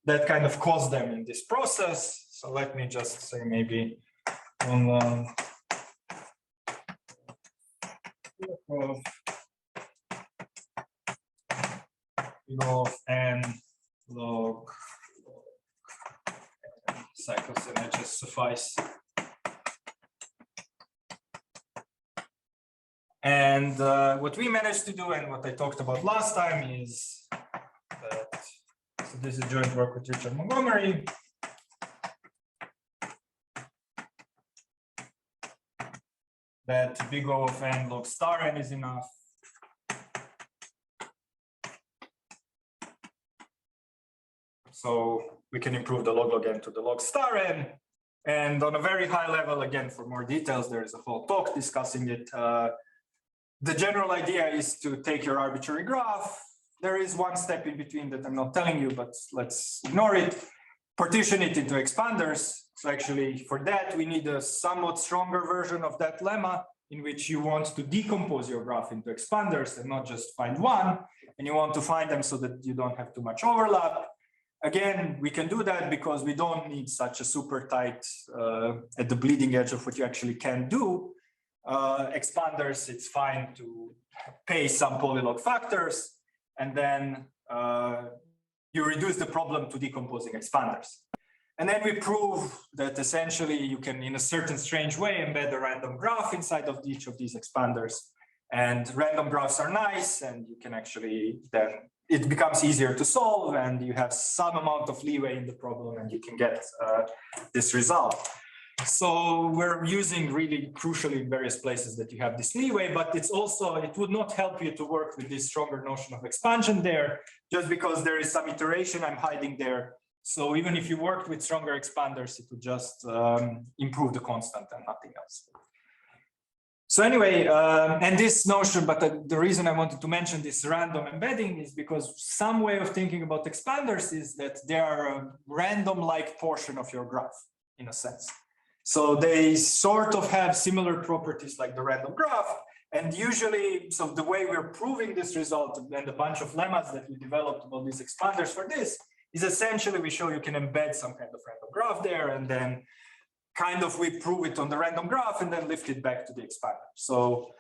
that kind of caused them in this process. So let me just say maybe on of n log cycles and edges suffice. And what we managed to do and what I talked about last time is that, so this is joint work with Richard Montgomery. That big O of n log star n is enough. So we can improve the log log n to the log star n. And on a very high level, again, for more details, there is a whole talk discussing it. The general idea is to take your arbitrary graph. There is one step in between that I'm not telling you, but let's ignore it. Partition it into expanders. So actually for that, we need a somewhat stronger version of that lemma in which you want to decompose your graph into expanders and not just find one. And you want to find them so that you don't have too much overlap. Again, we can do that because we don't need such a super tight at the bleeding edge of what you actually can do. Expanders, it's fine to pay some polylog factors, and then you reduce the problem to decomposing expanders. And then we prove that essentially you can, in a certain strange way, embed a random graph inside of each of these expanders. And random graphs are nice, and you can actually then, it becomes easier to solve, and you have some amount of leeway in the problem, and you can get this result. So we're using really crucially in various places that you have this leeway, but it's also, it would not help you to work with this stronger notion of expansion there, just because there is some iteration I'm hiding there. So even if you worked with stronger expanders, it would just improve the constant and nothing else. So anyway, and this notion, but the reason I wanted to mention this random embedding is because some way of thinking about expanders is that they are a random-like portion of your graph, in a sense. So they sort of have similar properties like the random graph. And usually, so the way we're proving this result and a bunch of lemmas that we developed about these expanders for this is essentially we show you can embed some kind of random graph there, and then kind of we prove it on the random graph and then lift it back to the expander. So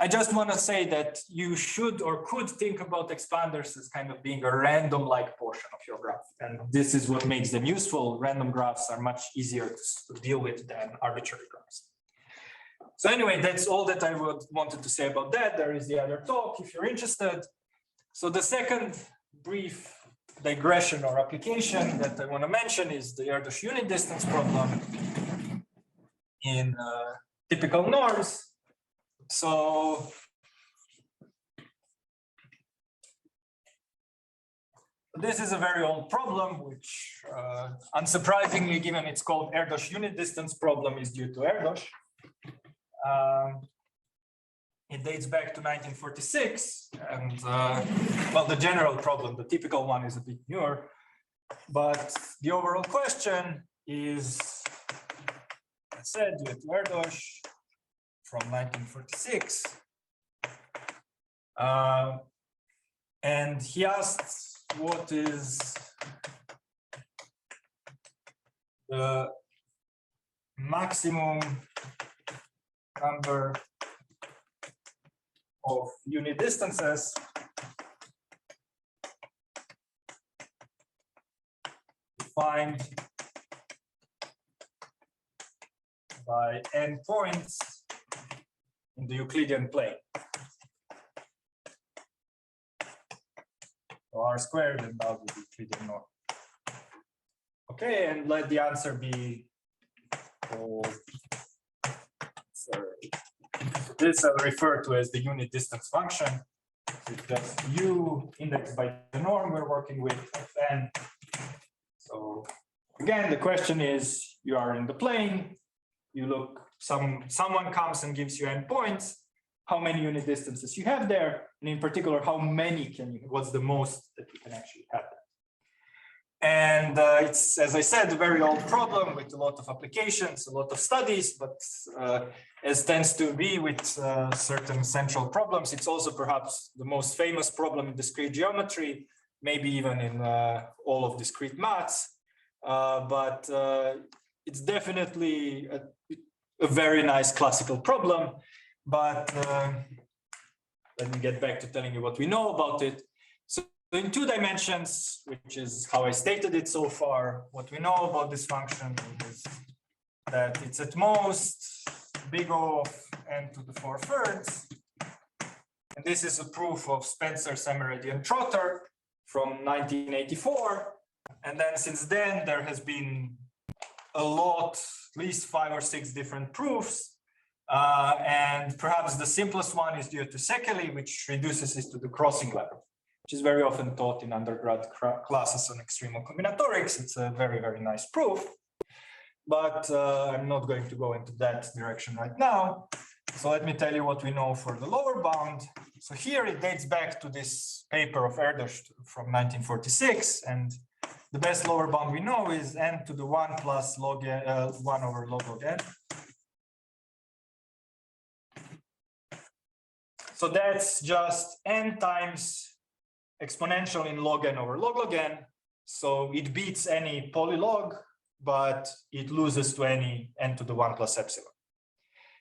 I just want to say that you should or could think about expanders as kind of being a random-like portion of your graph. And this is what makes them useful. Random graphs are much easier to deal with than arbitrary graphs. So anyway, that's all that I wanted to say about that. There is the other talk if you're interested. So the second brief digression or application that I want to mention is the Erdős unit distance problem in typical norms. So this is a very old problem, which unsurprisingly, given it's called Erdős unit distance problem, is due to Erdős. It dates back to 1946, and well, the general problem, the typical one, is a bit newer, but the overall question is, I said, due to Erdős from 1946, and he asked what is the maximum number of unit distances defined by n points in the Euclidean plane. So R squared and now the Euclidean norm. Okay, and let the answer be this I'll refer to as the unit distance function. It's just u indexed by the norm we're working with of n. So again, the question is, you are in the plane, you look, someone comes and gives you n points, how many unit distances you have there, and in particular, how many can you, what's the most that you can actually have there. And it's, as I said, a very old problem with a lot of applications, a lot of studies, but as tends to be with certain central problems, it's also perhaps the most famous problem in discrete geometry, maybe even in all of discrete maths. But it's definitely a very nice classical problem. But let me get back to telling you what we know about it. So in 2 dimensions, which is how I stated it so far, what we know about this function is that it's at most big O of n to the 4/3. And this is a proof of Spencer, Szemerédi, and Trotter from 1984. And then since then, there has been a lot, at least 5 or 6 different proofs. And perhaps the simplest one is due to Székely, which reduces this to the crossing level, which is very often taught in undergrad classes on extremal combinatorics. It's a very, very nice proof, but I'm not going to go into that direction right now. So let me tell you what we know for the lower bound. So here it dates back to this paper of Erdős from 1946, and the best lower bound we know is n to the 1 plus log n, 1 over log of n. So that's just n times exponential in log n over log n. So it beats any polylog, but it loses to any n to the 1 plus epsilon.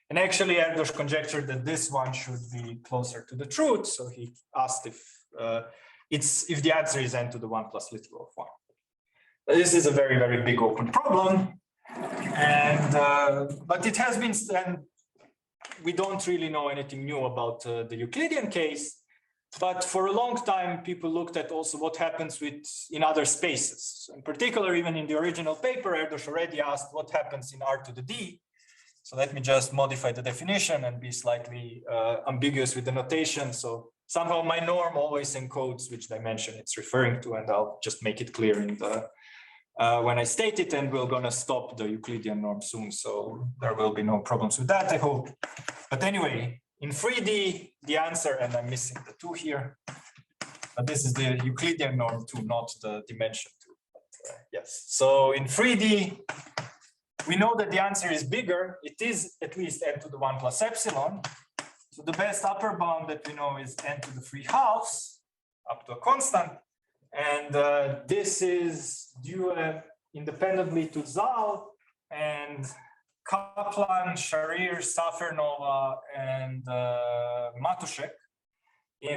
And actually, Erdős conjectured that this one should be closer to the truth. So he asked if the answer is n to the 1 plus literal of 1. This is a very, very big open problem. And but it has been, and we don't really know anything new about the Euclidean case. But for a long time, people looked at also what happens in other spaces. So in particular, even in the original paper, Erdős already asked what happens in R to the D. So let me just modify the definition and be slightly ambiguous with the notation. So somehow my norm always encodes which dimension it's referring to, and I'll just make it clear in the when I state it, and we're going to stop the Euclidean norm soon. So there will be no problems with that, I hope. But anyway, in 3D, the answer, and I'm missing the 2 here, but this is the Euclidean norm 2, not the dimension 2. But, yes, so in 3D, we know that the answer is bigger. It is at least n to the 1 plus epsilon. So the best upper bound that we know is n to the 3/2 up to a constant. And this is due independently to Zal and Kaplan, Sharir, Safernova, and Matuszek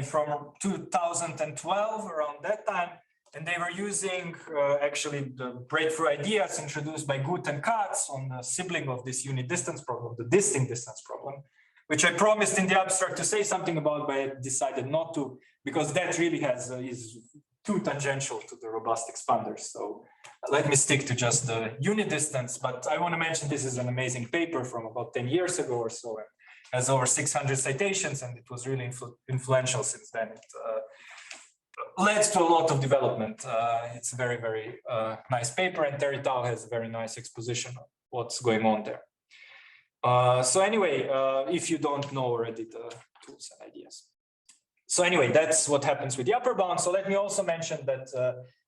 from 2012, around that time. And they were using actually the breakthrough ideas introduced by Gut and Katz on the sibling of this unit distance problem, the distinct distance problem, which I promised in the abstract to say something about, but I decided not to, because that really is too tangential to the robust expanders. So let me stick to just the unit distance. But I want to mention this is an amazing paper from about 10 years ago or so. It has over 600 citations, and it was really influential since then. It led to a lot of development. It's a very, very nice paper, and Terry Tao has a very nice exposition of what's going on there. So anyway, if you don't know already the tools and ideas. So anyway, that's what happens with the upper bound. So let me also mention that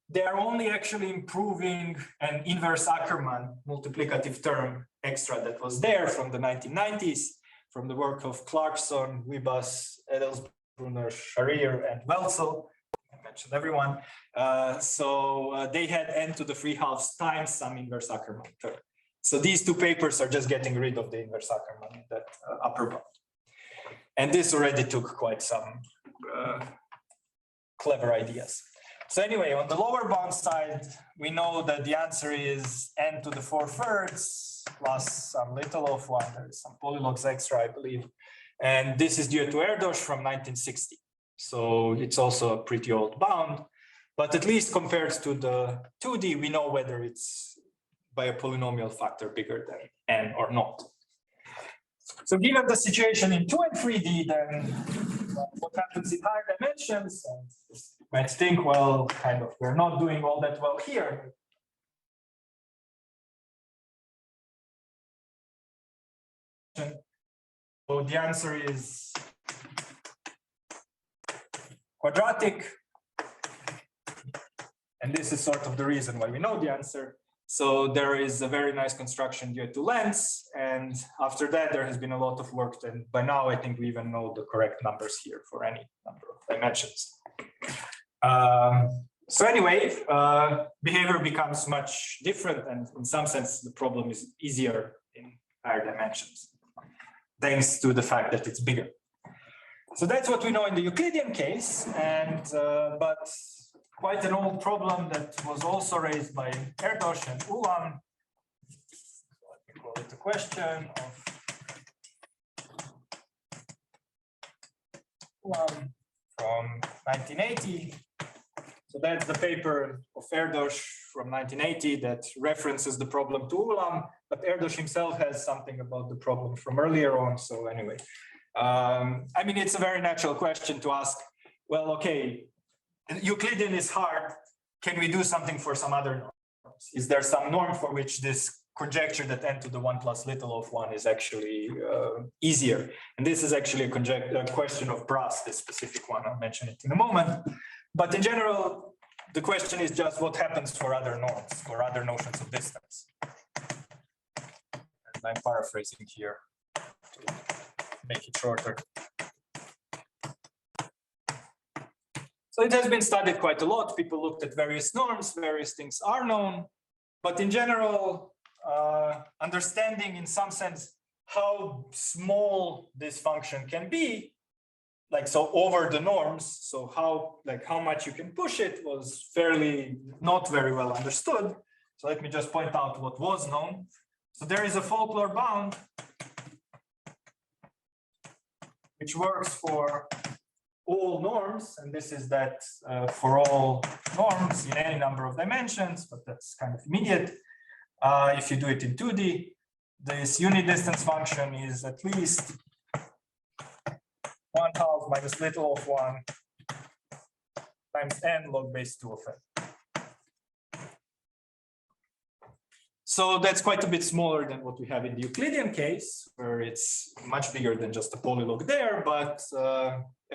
they are only actually improving an inverse Ackermann multiplicative term extra that was there from the 1990s, from the work of Clarkson, Wibas, Edelsbrunner, Sharir, and Welzel. I mentioned everyone. So they had n to the 3/2 times some inverse Ackermann term. So these two papers are just getting rid of the inverse Ackermann, that upper bound. And this already took quite some clever ideas. So anyway, on the lower bound side, we know that the answer is n to the 4/3 plus some little of 1. There is some polylogs extra, I believe. And this is due to Erdős from 1960. So it's also a pretty old bound, but at least compared to the 2D, we know whether it's by a polynomial factor bigger than n or not. So given the situation in 2 and 3D, then what happens in higher dimensions? And you might think, well, kind of, we're not doing all that well here. So the answer is quadratic. And this is sort of the reason why we know the answer. So there is a very nice construction due to lengths. And after that, there has been a lot of work. And by now, I think we even know the correct numbers here for any number of dimensions. So anyway, behavior becomes much different. And in some sense, the problem is easier in higher dimensions, thanks to the fact that it's bigger. So that's what we know in the Euclidean case. And but quite an old problem that was also raised by Erdős and Ulam. Let me call it a question of Ulam from 1980. So that's the paper of Erdős from 1980 that references the problem to Ulam, but Erdős himself has something about the problem from earlier on. So anyway, I mean, it's a very natural question to ask, well, okay, Euclidean is hard. Can we do something for some other norms? Is there some norm for which this conjecture that n to the 1 plus little of 1 is actually easier? And this is actually a question of Brass, this specific one. I'll mention it in a moment. But in general, the question is just what happens for other norms, for other notions of distance. And I'm paraphrasing here to make it shorter. So it has been studied quite a lot. People looked at various norms, various things are known, but in general, understanding in some sense how small this function can be, like so over the norms, so how much you can push it was fairly not very well understood. So let me just point out what was known. So there is a folklore bound which works for all norms, and this is that for all norms in any number of dimensions, but that's kind of immediate. If you do it in 2D, this unit distance function is at least 1/2 minus little of 1 times n log base 2 of n. So that's quite a bit smaller than what we have in the Euclidean case, where it's much bigger than just a polylog there, but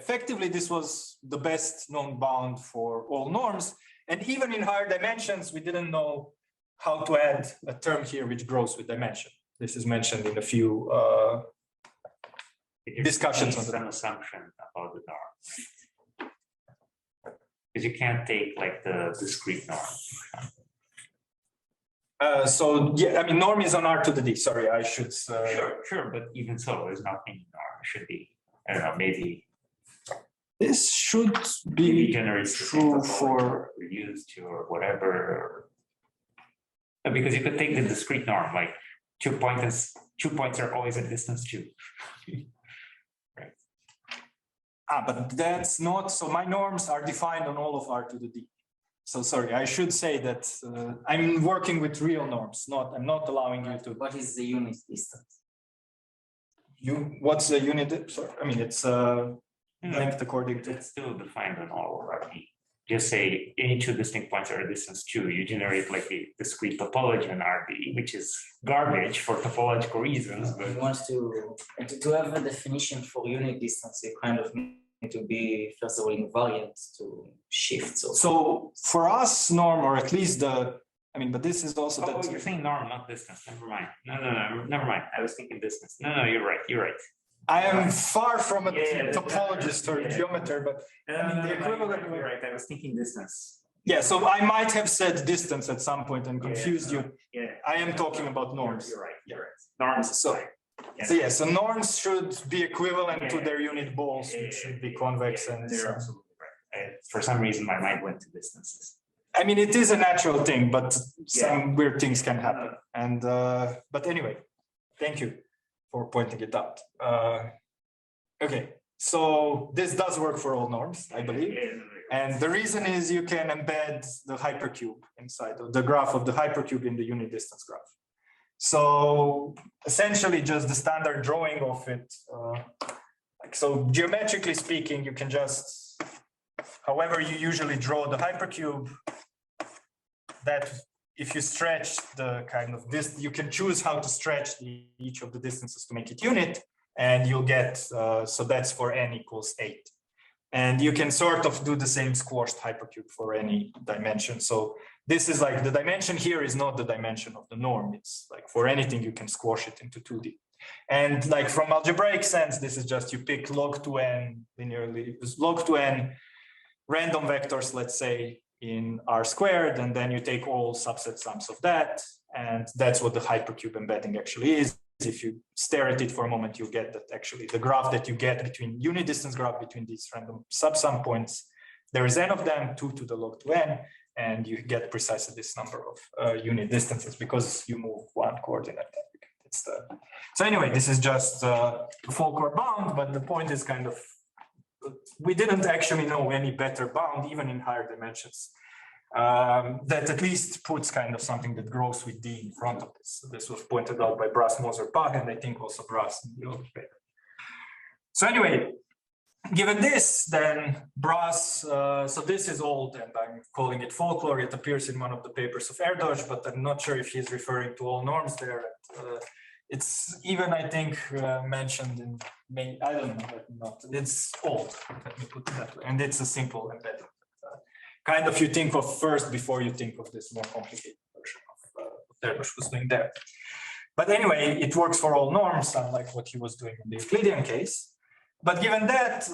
effectively this was the best known bound for all norms. And even in higher dimensions, we didn't know how to add a term here which grows with dimension. This is mentioned in a few discussions on some assumption about the norm. Because you can't take like the discrete norm. So yeah, I mean, norm is on R to the D. Sorry, I should. Sure, but even so, there's nothing norm. It should be, I don't know, maybe. This should be generates true for used to or whatever. Because you could take the discrete norm, like 2 points are always at distance 2. Right. But that's not, so my norms are defined on all of R to the D. So sorry, I should say that I'm working with real norms, I'm not allowing you to. What is the unit distance? What's the unit? Sorry, I mean, it's length according to. It's still defined on all of R. Just say any 2 distinct points are a distance 2. You generate like a discrete topology in RD, which is garbage for topological reasons. But you want to have a definition for unit distance, you kind of need to be first of all invariant to shift. So for us, norm, or at least I mean, but this is also that. You're saying norm, not distance. Never mind. No, never mind. I was thinking distance. No, you're right. You're right. I am far from a topologist or geometer, but I mean the equivalent. You're right. I was thinking distance. Yeah, so I might have said distance at some point and confused you. Yeah. I am talking about norms. You're right. You're right. Norms. So norms should be equivalent to their unit balls, which should be convex, and they're absolutely right. For some reason, my mind went to distances. I mean, it is a natural thing, but some weird things can happen. And but anyway, thank you for pointing it out. Okay, so this does work for all norms, I believe. And the reason is you can embed the hypercube inside of the graph of the hypercube in the unit distance graph. So essentially just the standard drawing of it. So geometrically speaking, you can just, however you usually draw the hypercube, that if you stretch the kind of this, you can choose how to stretch each of the distances to make it unit, and you'll get, so that's for n equals 8. And you can sort of do the same squashed hypercube for any dimension. So this is like the dimension here is not the dimension of the norm. It's like for anything you can squash it into 2D. And like from algebraic sense, this is just you pick log to n linearly, log to n random vectors, let's say, in R squared, and then you take all subset sums of that. And that's what the hypercube embedding actually is. If you stare at it for a moment, you get that actually the graph that you get between unit distance graph between these random subsum points, there is n of them, 2 to the log to n, and you get precisely this number of unit distances because you move one coordinate. So anyway, this is just a folklore bound, but the point is kind of, we didn't actually know any better bound, even in higher dimensions. That at least puts kind of something that grows with D in front of this. So this was pointed out by Brass, Moser, Pag, and I think also Brass in the other paper. So anyway, given this, then Brass, so this is old and I'm calling it folklore. It appears in one of the papers of Erdős, but I'm not sure if he's referring to all norms there. It's even, I think, mentioned in May, I don't know, but not, it's old, let me put it that way. And it's a simple embedding. Kind of you think of first before you think of this more complicated version of what Erdős was doing there. But anyway, it works for all norms, unlike what he was doing in the Euclidean case. But given that,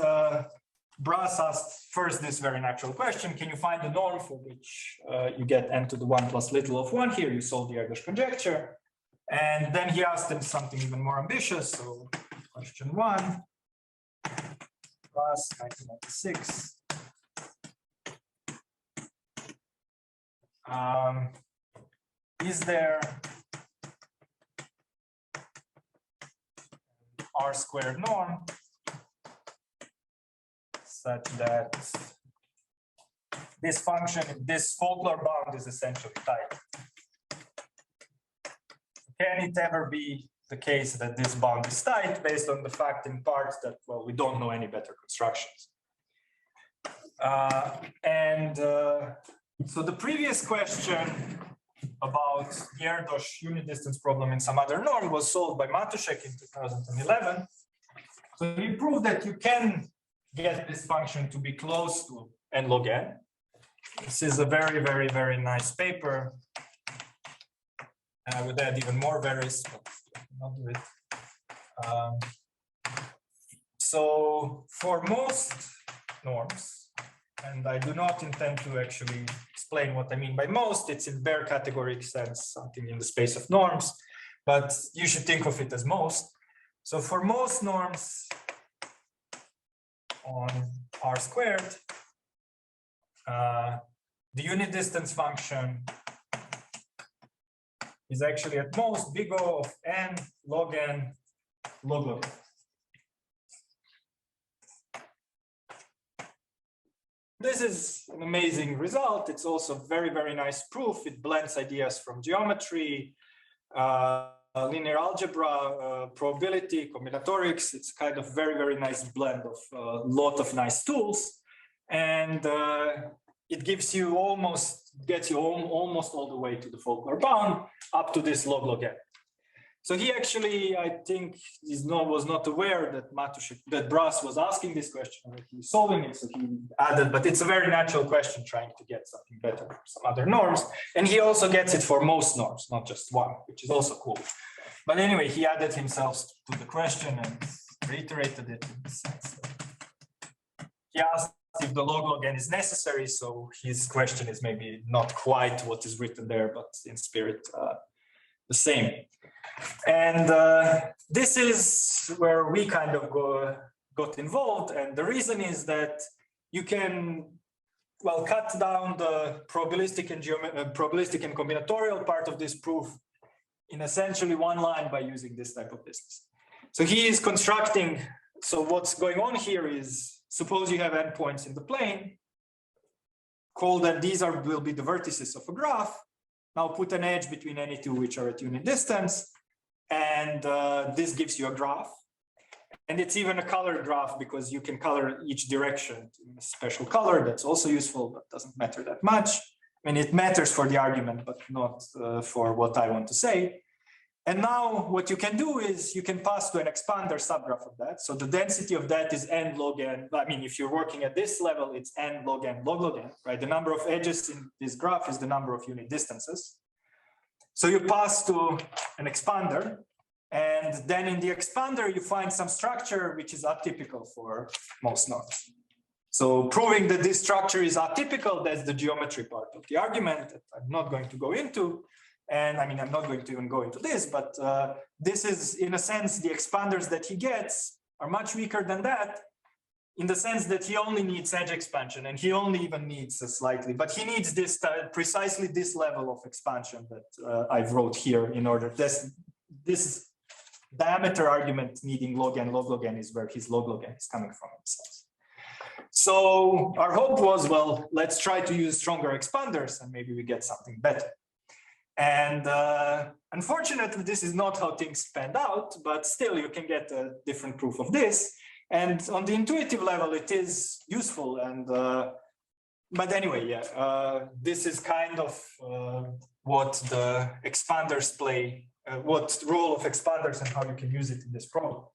Brass asked first this very natural question: can you find the norm for which you get n to the 1 plus little of 1? Here you solve the Erdős conjecture. And then he asked them something even more ambitious. So question 1, Brass, 1996. Is there R squared norm such that this function, this folklore bound is essentially tight? Can it ever be the case that this bound is tight based on the fact in part that, well, we don't know any better constructions? So the previous question about the Erdős unit distance problem in some other norm was solved by Bucic in 2011. So he proved that you can get this function to be close to n log n. This is a very, very, very nice paper. And I would add even more varies, but not do it. So for most norms, and I do not intend to actually explain what I mean by most, it's in bare categoric sense, something in the space of norms, but you should think of it as most. So for most norms on R squared, the unit distance function is actually at most big O of n log n log log n. This is an amazing result. It's also very, very nice proof. It blends ideas from geometry, linear algebra, probability, combinatorics. It's kind of very, very nice blend of a lot of nice tools. And it gives you gets you almost all the way to the folklore bound up to this log log n. So he actually, I think, was not aware that Brass was asking this question, that he was solving it. So he added, but it's a very natural question trying to get something better for some other norms. And he also gets it for most norms, not just one, which is also cool. But anyway, he added himself to the question and reiterated it in this sense. He asked if the log log n is necessary. So his question is maybe not quite what is written there, but in spirit, the same. And this is where we kind of got involved. And the reason is that you can, well, cut down the probabilistic and combinatorial part of this proof in essentially one line by using this type of business. So he is constructing, so what's going on here is, suppose you have endpoints in the plane, call them, these will be the vertices of a graph. Now put an edge between any two which are at unit distance. And this gives you a graph. And it's even a colored graph because you can color each direction in a special color. That's also useful, but doesn't matter that much. I mean, it matters for the argument, but not for what I want to say. And now what you can do is you can pass to an expander subgraph of that. So the density of that is n log n. I mean, if you're working at this level, it's n log n log log n, right? The number of edges in this graph is the number of unit distances. So you pass to an expander, and then in the expander, you find some structure which is atypical for most norms. So proving that this structure is atypical, that's the geometry part of the argument that I'm not going to go into. And I mean, I'm not going to even go into this, but this is, in a sense, the expanders that he gets are much weaker than that, in the sense that he only needs edge expansion, and he only even needs a slightly, but he needs this precisely this level of expansion that I've wrote here in order. This diameter argument needing log n log n is where his log n is coming from himself. So our hope was, well, let's try to use stronger expanders and maybe we get something better. And unfortunately, this is not how things panned out, but still you can get a different proof of this. And on the intuitive level, it is useful. And but anyway, yeah, this is kind of what the expanders play, what role of expanders and how you can use it in this problem.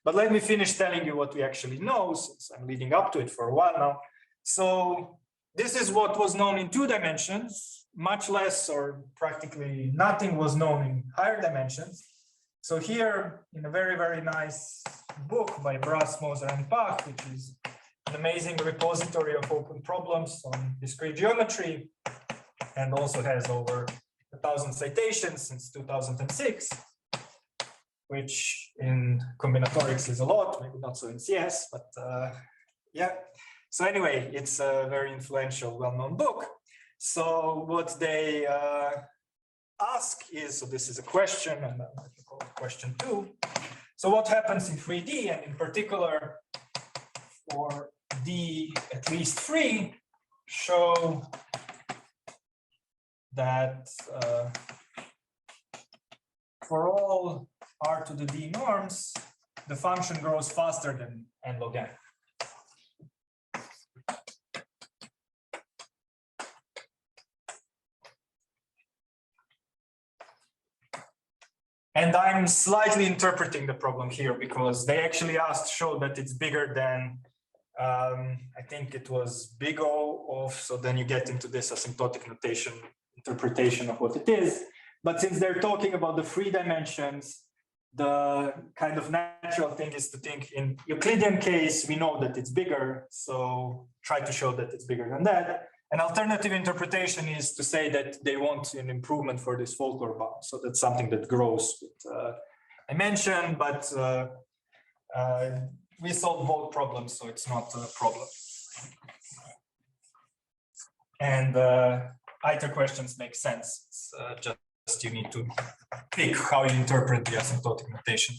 But let me finish telling you what we actually know, since I'm leading up to it for a while now. So this is what was known in 2 dimensions, much less or practically nothing was known in higher dimensions. So here in a very, very nice book by Brass, Moser, and Pach, which is an amazing repository of open problems on discrete geometry, and also has over 1,000 citations since 2006, which in combinatorics is a lot, maybe not so in CS, but yeah. So anyway, it's a very influential, well-known book. So what they ask is, so this is a question, and I can call it question 2. So what happens in 3D, and in particular for D at least 3, show that for all R to the D norms, the function grows faster than n log n. And I'm slightly interpreting the problem here because they actually asked, show that it's bigger than, I think it was big O of, so then you get into this asymptotic notation interpretation of what it is. But since they're talking about the 3 dimensions, the kind of natural thing is to think in Euclidean case, we know that it's bigger. So try to show that it's bigger than that. An alternative interpretation is to say that they want an improvement for this folklore bound. So that's something that grows with dimension, but we solve both problems, so it's not a problem. And either questions make sense. It's just you need to pick how you interpret the asymptotic notation.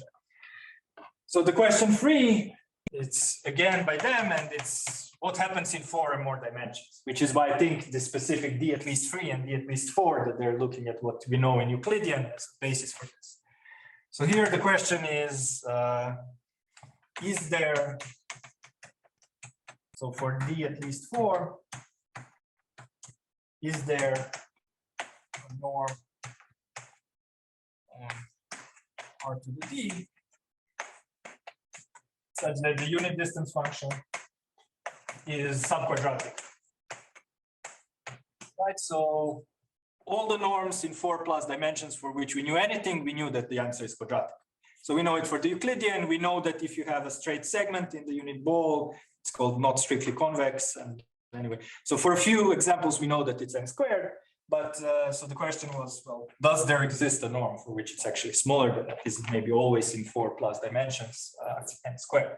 So the question 3, it's again by them, and it's what happens in 4 and more dimensions, which is why I think the specific D at least 3 and D at least 4, that they're looking at what we know in Euclidean as a basis for this. So here the question is there, so for D at least 4, is there a norm on R to the D such that the unit distance function is subquadratic? Right, so all the norms in 4+ dimensions for which we knew anything, we knew that the answer is quadratic. So we know it for the Euclidean. We know that if you have a straight segment in the unit ball, it's called not strictly convex. And anyway, so for a few examples, we know that it's n squared. But so the question was, well, does there exist a norm for which it's actually smaller than that? Is it maybe always in 4+ dimensions, n squared?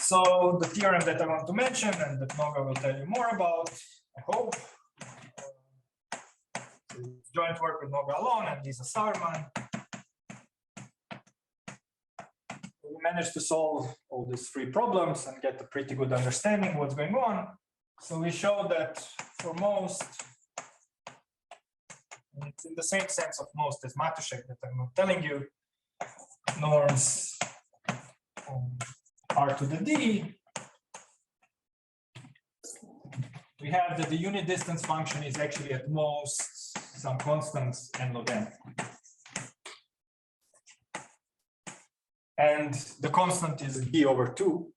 So the theorem that I want to mention and that Noga will tell you more about, I hope, joint work with Noga alone and Lisa Sauerman. We managed to solve all these 3 problems and get a pretty good understanding of what's going on. So we showed that for most, and it's in the same sense of most as Matuszek that I'm not telling you, norms R to the D, we have that the unit distance function is actually at most some constants n log n. And the constant is d over 2.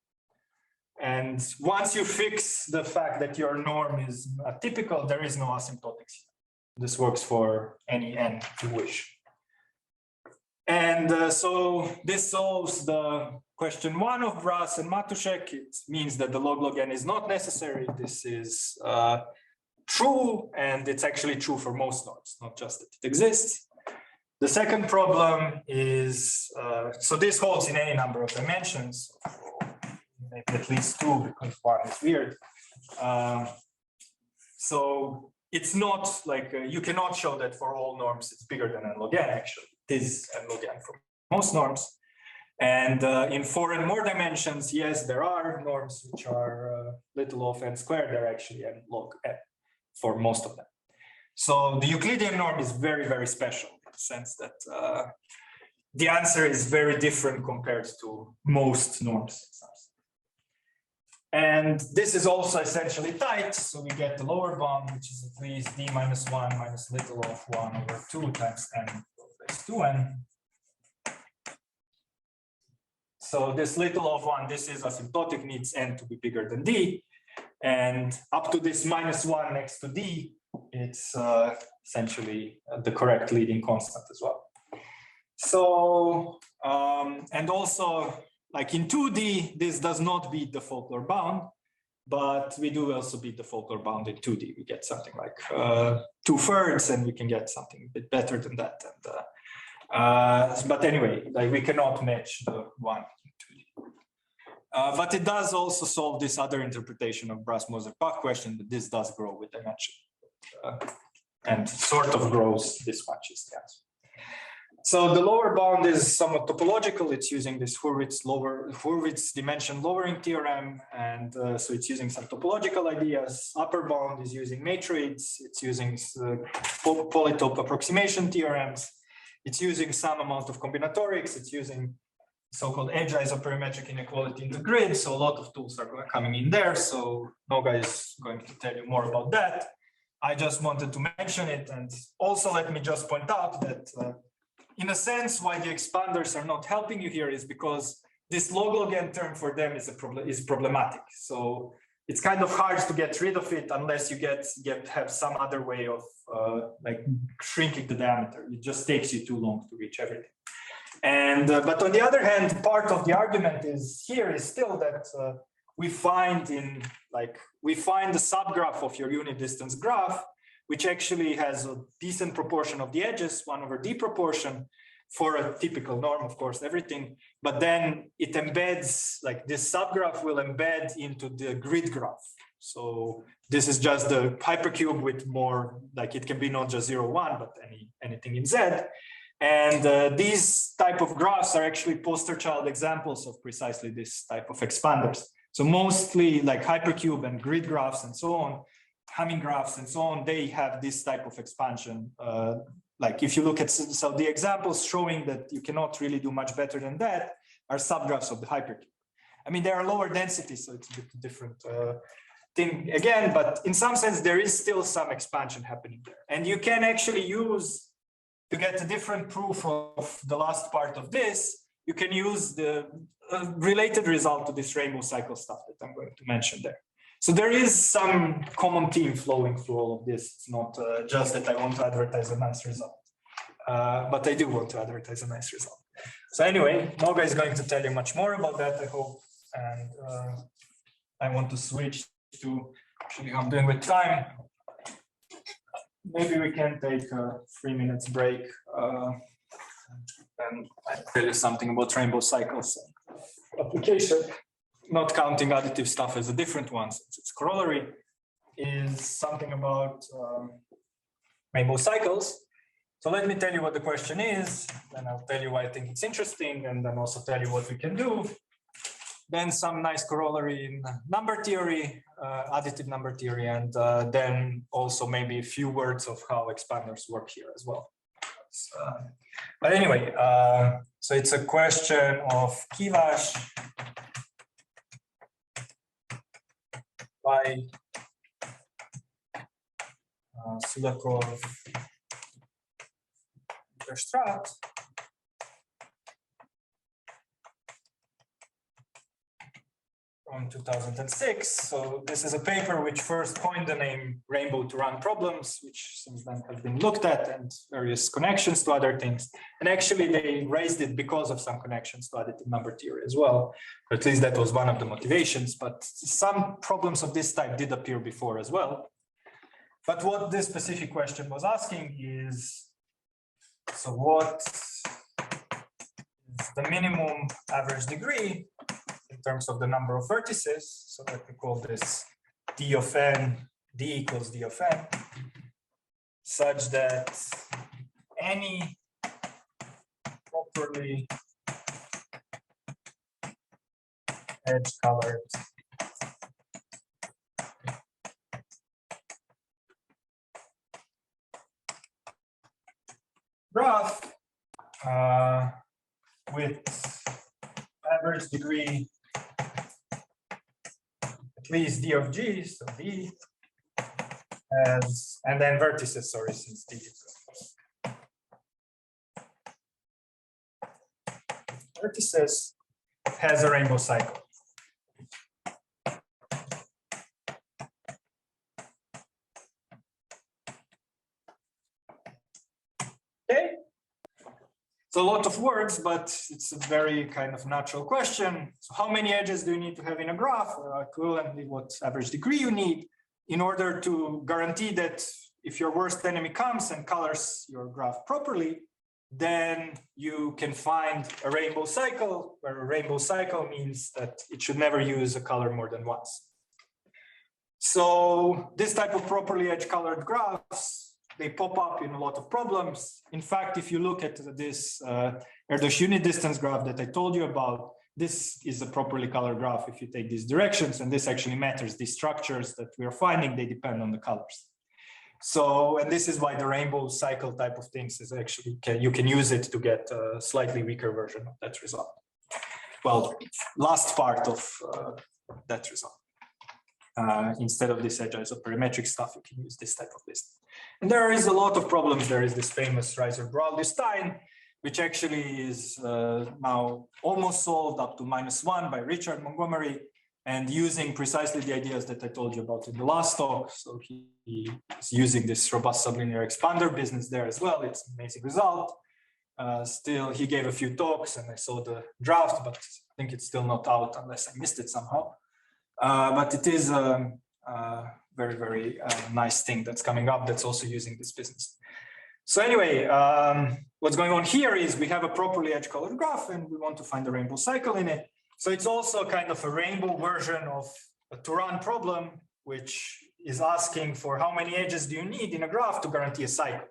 And once you fix the fact that your norm is atypical, there is no asymptotics. This works for any n you wish. And so this solves the question 1 of Brass and Matuszek. It means that the log n is not necessary. This is true, and it's actually true for most norms, not just that it exists. The second problem is, so this holds in any number of dimensions, maybe at least 2 because 1 is weird. So it's not like, you cannot show that for all norms it's bigger than n log n, actually. It is n log n for most norms. And in 4 and more dimensions, yes, there are norms which are little of n squared, they're actually n log n for most of them. So the Euclidean norm is very, very special in the sense that the answer is very different compared to most norms. And this is also essentially tight, so we get the lower bound, which is at least d minus 1 minus little of 1 over 2 times n raised to n. So this little of 1, this is asymptotic, needs n to be bigger than d. And up to this minus 1 next to d, it's essentially the correct leading constant as well. So, and also, like in 2D, this does not beat the Folklore bound, but we do also beat the Folklore bound in 2D. We get something like 2/3, and we can get something a bit better than that. And, but anyway, like we cannot match the one in 2D. But it does also solve this other interpretation of Brass-Moser-Bach question that this does grow with dimension. And sort of grows this much is the answer. So the lower bound is somewhat topological. It's using this Hurwitz dimension lowering theorem. And so it's using some topological ideas. Upper bound is using matroids. It's using polytope approximation theorems. It's using some amount of combinatorics. It's using so-called edge isoperimetric inequality in the grid. So a lot of tools are coming in there. So Noga is going to tell you more about that. I just wanted to mention it. And also let me just point out that in a sense, why the expanders are not helping you here is because this log-log-n term for them is problematic. So it's kind of hard to get rid of it unless you have some other way of like shrinking the diameter. It just takes you too long to reach everything. And but on the other hand, part of the argument is still that we find the subgraph of your unit distance graph, which actually has a decent proportion of the edges, 1/d proportion for a typical norm, of course, everything. But then it embeds, like this subgraph will embed into the grid graph. So this is just the hypercube with more, like it can be not just 0, 1, but anything in Z. And these type of graphs are actually poster child examples of precisely this type of expanders. So mostly like hypercube and grid graphs and so on, Hamming graphs and so on, they have this type of expansion. Like if you look at, so the examples showing that you cannot really do much better than that are subgraphs of the hypercube. I mean, they are lower density, so it's a bit different thing again, but in some sense, there is still some expansion happening there. And you can actually use, to get a different proof of the last part of this, you can use the related result to this rainbow cycle stuff that I'm going to mention there. So there is some common theme flowing through all of this. It's not just that I want to advertise a nice result, but I do want to advertise a nice result. So anyway, Noga is going to tell you much more about that, I hope. And I want to switch to actually how I'm doing with time. Maybe we can take a 3 minutes break and I'll tell you something about rainbow cycles application. Not counting additive stuff as a different one, since its corollary is something about rainbow cycles. So let me tell you what the question is, then I'll tell you why I think it's interesting, and then also tell you what we can do. Then some nice corollary in number theory, additive number theory, and then also maybe a few words of how expanders work here as well. But anyway, so it's a question of Kivash by Sulakov Verstraat. From 2006. So this is a paper which first coined the name rainbow to run problems, which since then have been looked at, and various connections to other things. And actually they raised it because of some connections to additive number theory as well. Or at least that was one of the motivations, but some problems of this type did appear before as well. But what this specific question was asking is, so what is the minimum average degree in terms of the number of vertices? So let me call this d of n, d equals d of n, such that any properly edge colored graph with average degree at least d of g, so d, as, and then vertices, sorry, since d is vertices, has a rainbow cycle. Okay, a lot of words, but it's a very kind of natural question. So how many edges do you need to have in a graph, or equivalently what average degree you need in order to guarantee that if your worst enemy comes and colors your graph properly, then you can find a rainbow cycle, where a rainbow cycle means that it should never use a color more than once. So this type of properly edge colored graphs, they pop up in a lot of problems. In fact, if you look at this Erdős unit distance graph that I told you about, this is a properly colored graph if you take these directions, and this actually matters. These structures that we are finding, they depend on the colors. So, and this is why the rainbow cycle type of things is actually, you can use it to get a slightly weaker version of that result. Well, last part of that result. Instead of this agile isoperimetric stuff, you can use this type of list. And there is a lot of problems. There is this famous Reiser-Braulius-Stein, which actually is now almost solved up to -1 by Richard Montgomery, and using precisely the ideas that I told you about in the last talk. So he is using this robust sublinear expander business there as well. It's an amazing result. Still, he gave a few talks and I saw the draft, but I think it's still not out unless I missed it somehow. But it is a very, very nice thing that's coming up that's also using this business. So anyway, what's going on here is we have a properly edge colored graph and we want to find a rainbow cycle in it. So it's also kind of a rainbow version of a Turan problem, which is asking for how many edges do you need in a graph to guarantee a cycle.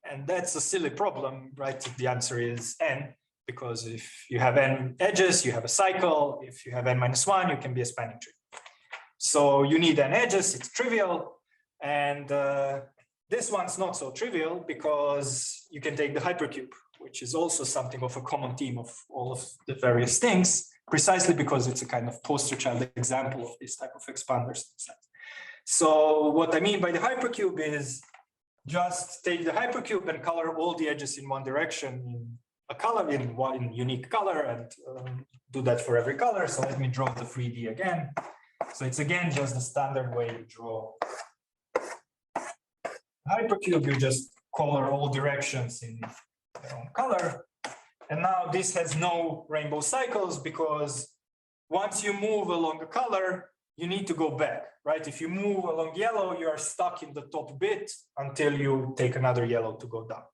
And that's a silly problem, right? The answer is n, because if you have n edges, you have a cycle. If you have n-1, you can be a spanning tree. So you need n edges, it's trivial. And this one's not so trivial because you can take the hypercube, which is also something of a common theme of all of the various things, precisely because it's a kind of poster child example of this type of expanders. So what I mean by the hypercube is just take the hypercube and color all the edges in one direction in a color, in one unique color, and do that for every color. So let me draw the 3D again. So it's again just the standard way you draw hypercube. You just color all directions in their own color. And now this has no rainbow cycles because once you move along a color, you need to go back, right? If you move along yellow, you are stuck in the top bit until you take another yellow to go down.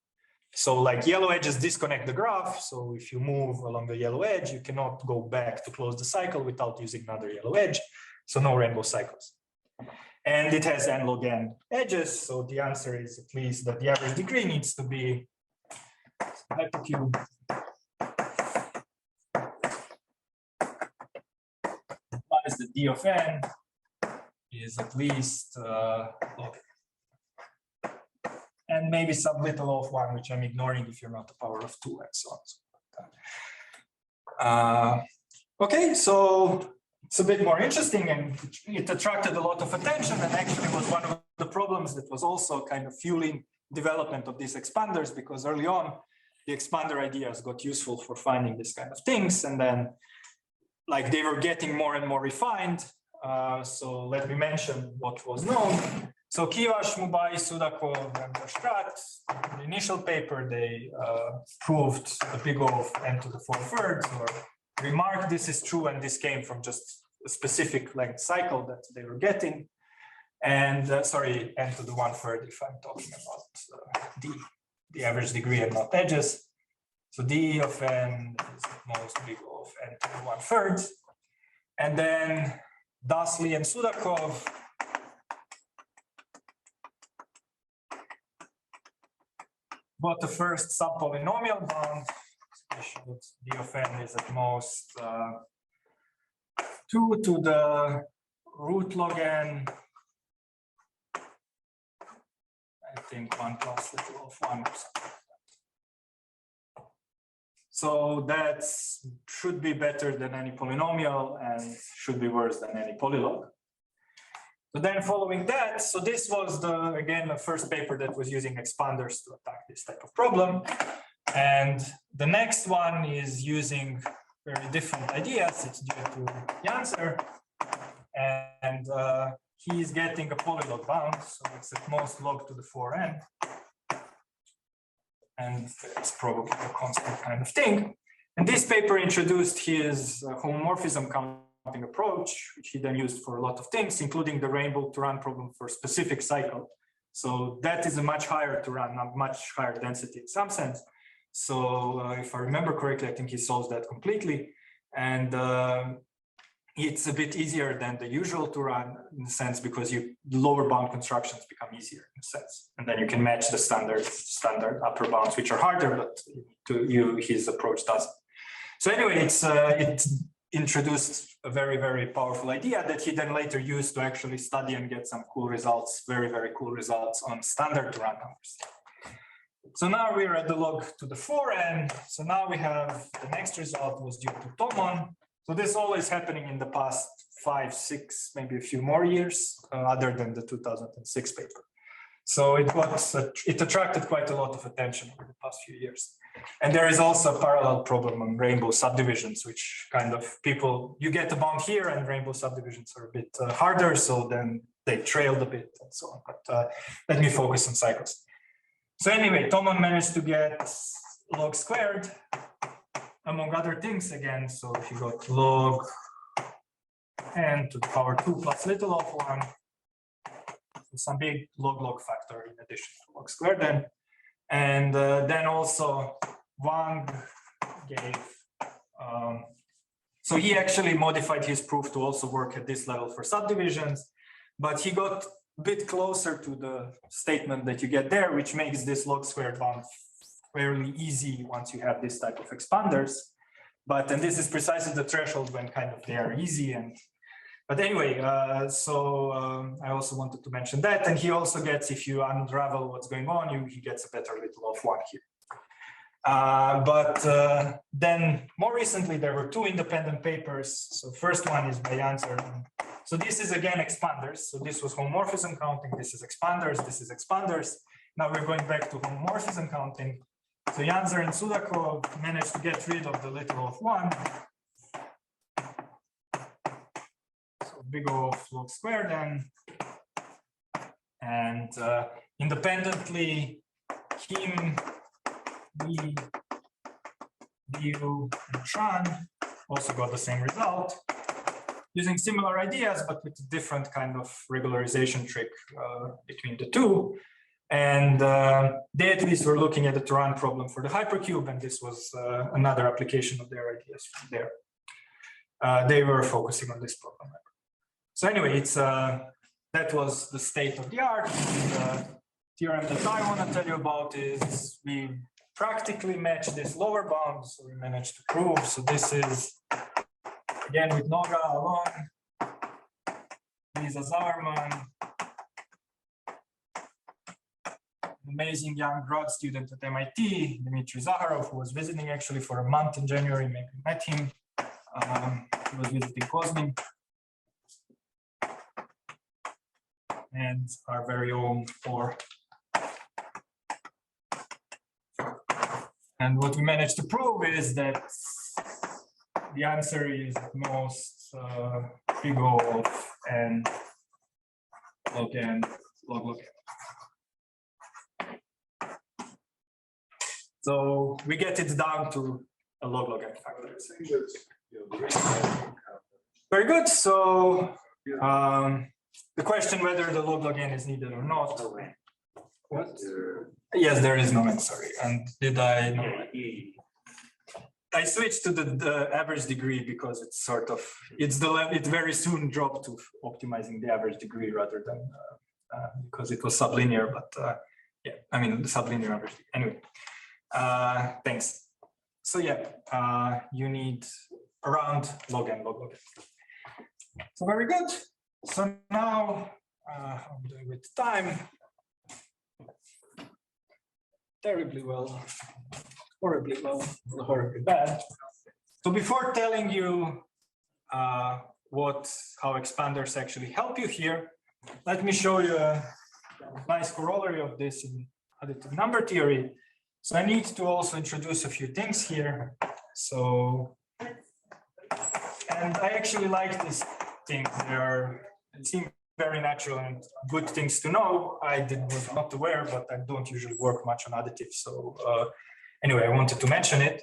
So like yellow edges disconnect the graph. So if you move along the yellow edge, you cannot go back to close the cycle without using another yellow edge. So no rainbow cycles. And it has n log n edges. So the answer is at least that the average degree needs to be hypercube implies that d of n is at least log n. And maybe some little of 1, which I'm ignoring if you're not the power of 2 and so on. Okay, so it's a bit more interesting and it attracted a lot of attention and actually was one of the problems that was also kind of fueling development of these expanders, because early on the expander ideas got useful for finding this kind of things, and then like they were getting more and more refined. So let me mention what was known. So Kivash, Mubai, Sudakov, and Strat, in the initial paper, they proved the big O of n to the 4/3, or remarked this is true, and this came from just a specific length cycle that they were getting. And sorry, n to the 1/3 if I'm talking about the average degree and not edges. So d of n is at most big O of n to the 1/3. And then Dasley and Sudakov got the first subpolynomial bound. D of n is at most 2 to the root log n. I think 1 plus little of 1 or something like that. So that should be better than any polynomial and should be worse than any polylog. So then following that, so this was again the first paper that was using expanders to attack this type of problem. And the next one is using very different ideas. It's due to Janser. And he's getting a polylog bound. So it's at most log to the 4n. and it's probably a constant kind of thing. And this paper introduced his homomorphism counting approach, which he then used for a lot of things, including the rainbow to run problem for specific cycle. So that is a much higher to run, a much higher density in some sense. So if I remember correctly, I think he solves that completely. And it's a bit easier than the usual to run in a sense because lower bound constructions become easier in a sense. And then you can match the standard upper bounds, which are harder, but his approach doesn't. So anyway, it introduced a very, very powerful idea that he then later used to actually study and get some cool results, very, very cool results on standard to run numbers. So now we're at the log to the 4, and so now we have the next result was due to Tomon. So this is always happening in the past 5, 6, maybe a few more years, other than the 2006 paper. So it attracted quite a lot of attention over the past few years. And there is also a parallel problem on rainbow subdivisions, which kind of you get a bound here and rainbow subdivisions are a bit harder, so then they trailed a bit and so on. But let me focus on cycles. So anyway, Tomon managed to get log squared, among other things again. So he got log n to the power 2 plus little of 1, so some big log factor in addition to log squared then. And then also Wang gave, so he actually modified his proof to also work at this level for subdivisions, but he got a bit closer to the statement that you get there, which makes this log squared bound fairly easy once you have this type of expanders. And this is precisely the threshold when kind of they are easy. But anyway, I also wanted to mention that. And he also gets, if you unravel what's going on, he gets a better little of 1 here. Then more recently, there were 2 independent papers. So first one is by Janzer. So this is again expanders. So this was homomorphism counting. This is expanders. This is expanders. Now we're going back to homomorphism counting. So Janzer and Sudakov managed to get rid of the little of 1. Big O of log squared then, and independently, Kim, Lee, Liu, and Tran also got the same result using similar ideas, but with a different kind of regularization trick between the two. And they at least were looking at the Turan problem for the hypercube, and this was another application of their ideas from there. They were focusing on this problem. So anyway, that was the state of the art. The theorem that I want to tell you about is we practically match this lower bound, so we managed to prove. So this is again with Noga alone, Lisa Zauerman, amazing young grad student at MIT, Dmitry Zakharov, who was visiting actually for a month in January. Maybe met him. He was visiting Kozmin. And our very own 4. And what we managed to prove is that the answer is at most big O of n log n log n. So we get it down to a log n factor. Very good. So the question whether the log n is needed or not. What? Yes, there is no n, sorry. And did I? No. I switched to the average degree because it's sort of, it very soon dropped to optimizing the average degree rather than, because it was sublinear, but yeah, I mean, the sublinear average. Anyway, thanks. So yeah, you need around log n. So very good. So now I'm doing with time. Terribly well, horribly well, horribly bad. So before telling you how expanders actually help you here, let me show you a nice corollary of this in additive number theory. So I need to also introduce a few things here. So, and I actually like this thing. It seems very natural and good things to know. Was not aware, but I don't usually work much on additive. So anyway, I wanted to mention it.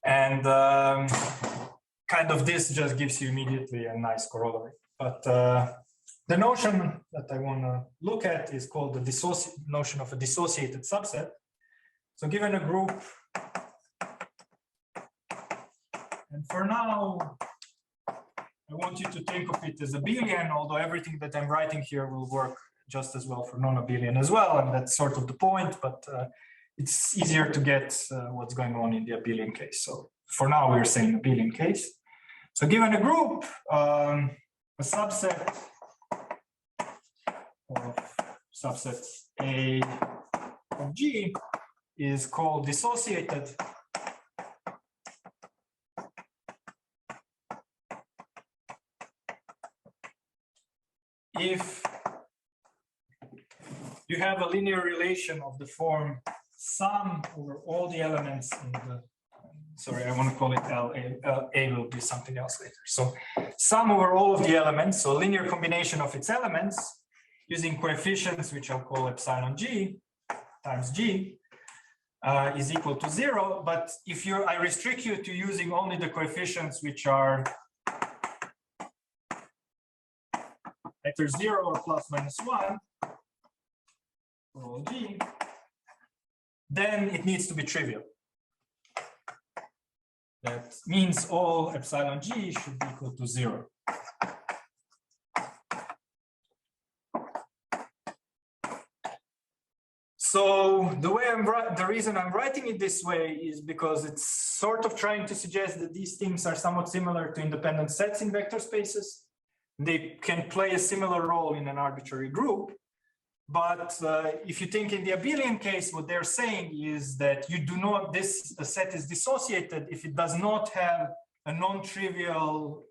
And kind of this just gives you immediately a nice corollary. But the notion that I want to look at is called the notion of a dissociated subset. So given a group, and for now, I want you to think of it as abelian, although everything that I'm writing here will work just as well for non-abelian as well, and that's sort of the point, but it's easier to get what's going on in the abelian case. So for now, we're saying abelian case. So given a group, a subset of subsets A of G is called dissociated. If you have a linear relation of the form sum over all the elements in the, sorry, I want to call it L, A will be something else later. So sum over all of the elements, so linear combination of its elements using coefficients, which I'll call epsilon G times G is equal to 0. But if I restrict you to using only the coefficients which are either 0 or plus minus 1 for all G, then it needs to be trivial. That means all epsilon G should be equal to 0. So the reason I'm writing it this way is because it's sort of trying to suggest that these things are somewhat similar to independent sets in vector spaces. They can play a similar role in an arbitrary group. But if you think in the abelian case, what they're saying is that you do not, the set is dissociated if it does not have a non-trivial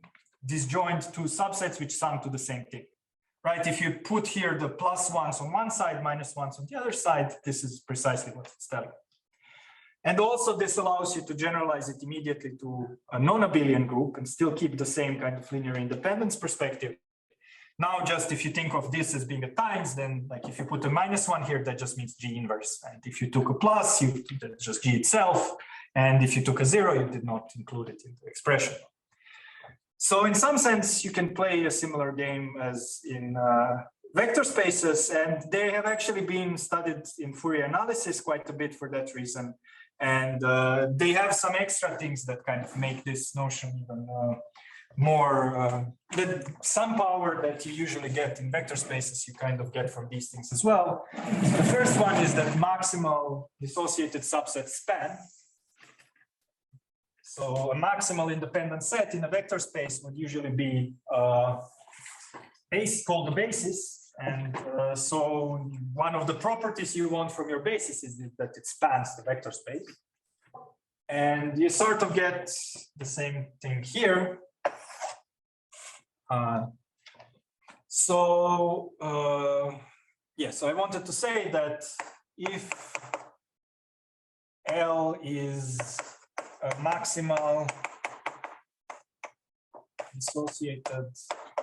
disjoint two subsets which sum to the same thing, right? If you put here the plus ones on one side, minus ones on the other side, this is precisely what it's telling. And also this allows you to generalize it immediately to a non-abelian group and still keep the same kind of linear independence perspective. Now, just if you think of this as being a times, then like if you put a minus one here, that just means G inverse. And if you took a plus, that's just G itself. And if you took a 0, you did not include it in the expression. So in some sense, you can play a similar game as in vector spaces, and they have actually been studied in Fourier analysis quite a bit for that reason. And they have some extra things that kind of make this notion even more, some power that you usually get in vector spaces, you kind of get from these things as well. The first one is that maximal dissociated subset span. So a maximal independent set in a vector space would usually be called the basis. And so one of the properties you want from your basis is that it spans the vector space. And you sort of get the same thing here. So I wanted to say that if L is a maximal dissociated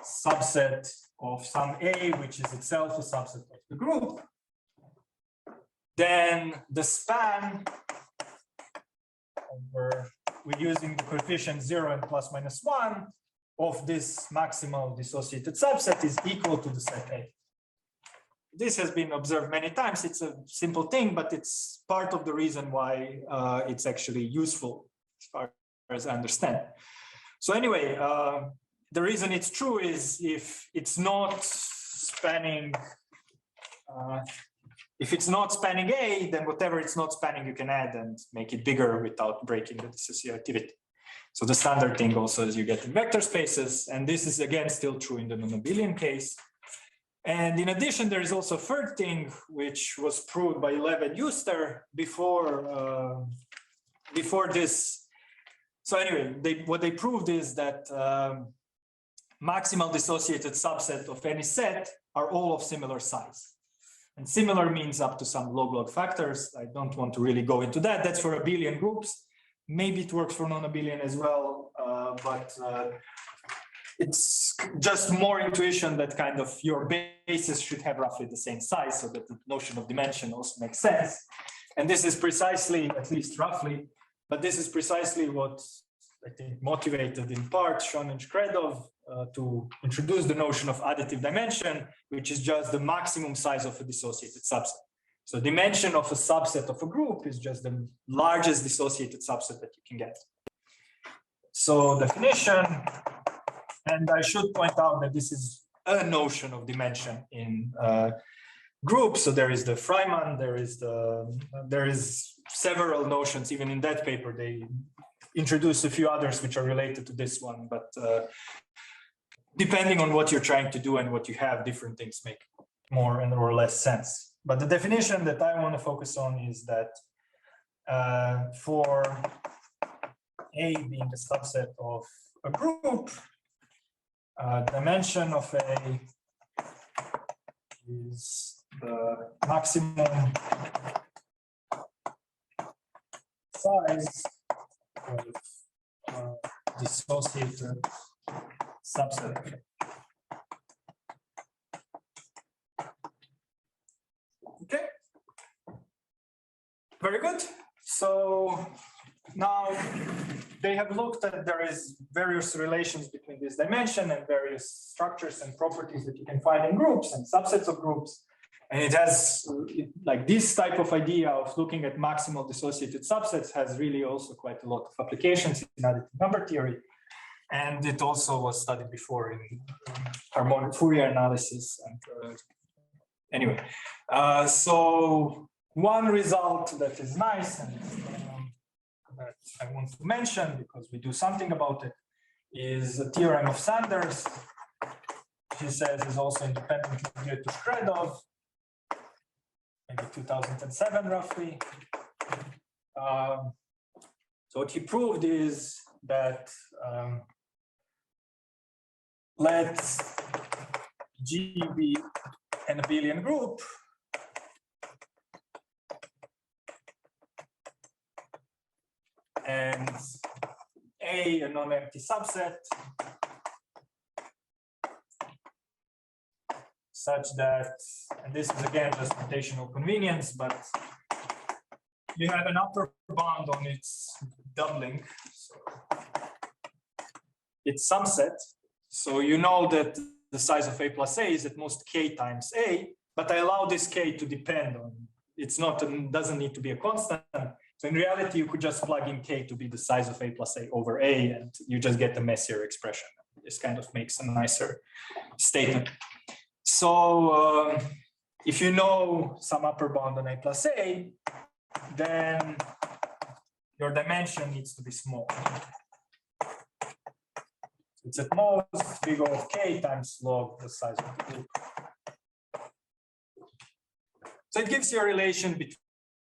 subset of some A, which is itself a subset of the group, then the span over, we're using the coefficient 0 and plus minus 1 of this maximal dissociated subset is equal to the set A. This has been observed many times. It's a simple thing, but it's part of the reason why it's actually useful as far as I understand. So anyway, the reason it's true is if it's not spanning A, then whatever it's not spanning, you can add and make it bigger without breaking the dissociativity. So the standard thing also is you get in vector spaces, and this is again still true in the non-abelian case. And in addition, there is also a third thing which was proved by Lev and Euster before this. So anyway, what they proved is that maximal dissociated subset of any set are all of similar size. And similar means up to some log-log factors. I don't want to really go into that. That's for abelian groups. Maybe it works for non-abelian as well, but it's just more intuition that kind of your bases should have roughly the same size, so that the notion of dimension also makes sense. And this is precisely, at least roughly, but this is precisely what I think motivated in part Sean and Shkredov to introduce the notion of additive dimension, which is just the maximum size of a dissociated subset. So dimension of a subset of a group is just the largest dissociated subset that you can get. So definition, and I should point out that this is a notion of dimension in groups. So there is the Freiman, there is several notions. Even in that paper, they introduce a few others which are related to this one. But depending on what you're trying to do and what you have, different things make more and or less sense. But the definition that I want to focus on is that for A being a subset of a group, dimension of A is the maximum size of dissociated subset. Okay, very good. So now they have looked at there is various relations between this dimension and various structures and properties that you can find in groups and subsets of groups. And it has like this type of idea of looking at maximal dissociated subsets has really also quite a lot of applications in additive number theory. And it also was studied before in harmonic Fourier analysis. And anyway, so one result that is nice and that I want to mention because we do something about it is the theorem of Sanders. He says is also independently due to Shkredov, maybe 2007 roughly. So what he proved is that let G be an abelian group, and A a non-empty subset, such that, and this is again just notational convenience, but you have an upper bound on its doubling, so its subset. So you know that the size of A plus A is at most K times A, but I allow this K to depend on, it's not, doesn't need to be a constant. So in reality, you could just plug in K to be the size of A plus A over A, and you just get a messier expression. This kind of makes a nicer statement. So if you know some upper bound on A plus A, then your dimension needs to be small. It's at most big O of K times log the size of the group. So it gives you a relation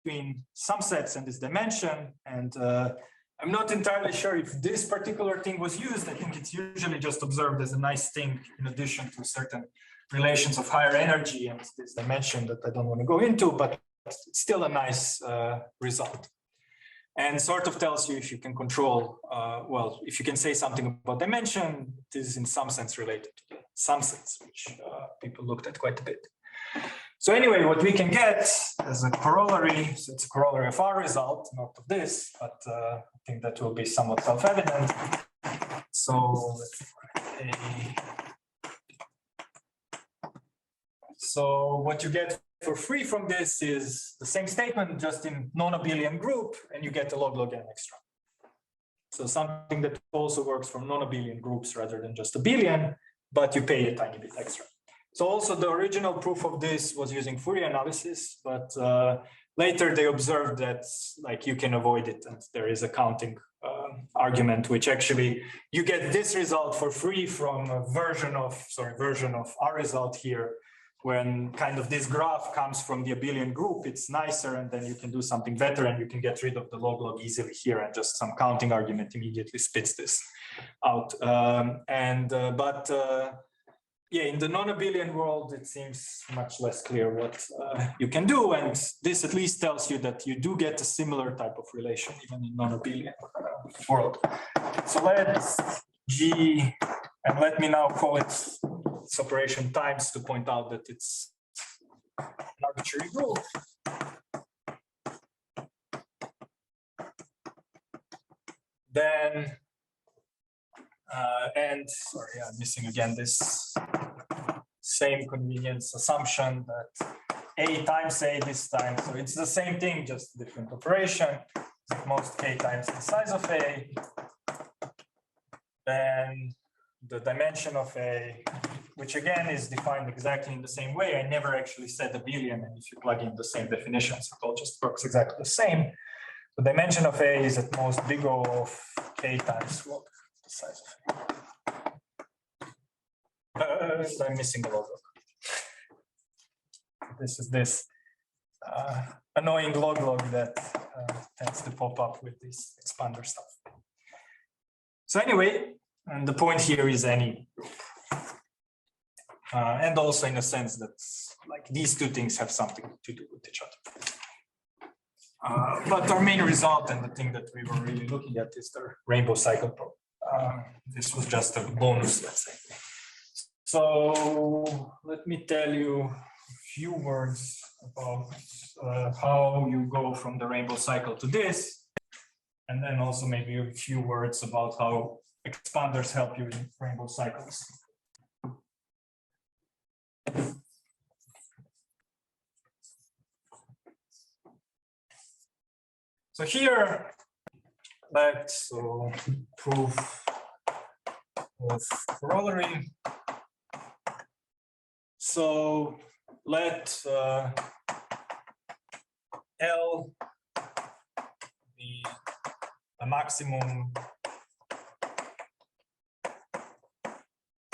between some sets and this dimension. And I'm not entirely sure if this particular thing was used. I think it's usually just observed as a nice thing in addition to certain relations of higher energy and this dimension that I don't want to go into, but it's still a nice result. And sort of tells you if you can control, well, if you can say something about dimension, it is in some sense related to the subsets, which people looked at quite a bit. So anyway, what we can get as a corollary, so it's a corollary of our result, not of this, but I think that will be somewhat self-evident. So what you get for free from this is the same statement, just in non-abelian group, and you get a log n extra. So something that also works for non-abelian groups rather than just abelian, but you pay a tiny bit extra. So also the original proof of this was using Fourier analysis, but later they observed that like you can avoid it, and there is a counting argument, which actually you get this result for free from a version of our result here. When kind of this graph comes from the abelian group, it's nicer, and then you can do something better, and you can get rid of the log easily here, and just some counting argument immediately spits this out. Yeah, in the non-abelian world, it seems much less clear what you can do, and this at least tells you that you do get a similar type of relation even in non-abelian world. So let's G And let me now call it its operation times to point out that it's an arbitrary group. Then, and sorry, I'm missing again this same convenience assumption that A times A this time. So it's the same thing, just different operation. It's at most K times the size of A. Then the dimension of A, which again is defined exactly in the same way. I never actually said abelian, and if you plug in the same definitions, it all just works exactly the same. The dimension of A is at most big O of K times log the size of A. I'm missing the log. This is this annoying log that tends to pop up with this expander stuff. So anyway, and the point here is any group. And also in a sense that like these two things have something to do with each other. But our main result and the thing that we were really looking at is the rainbow cycle probe. This was just a bonus, let's say. So let me tell you a few words about how you go from the rainbow cycle to this, and then also maybe a few words about how expanders help you in rainbow cycles. So here, let's proof of corollary. So let L be a maximum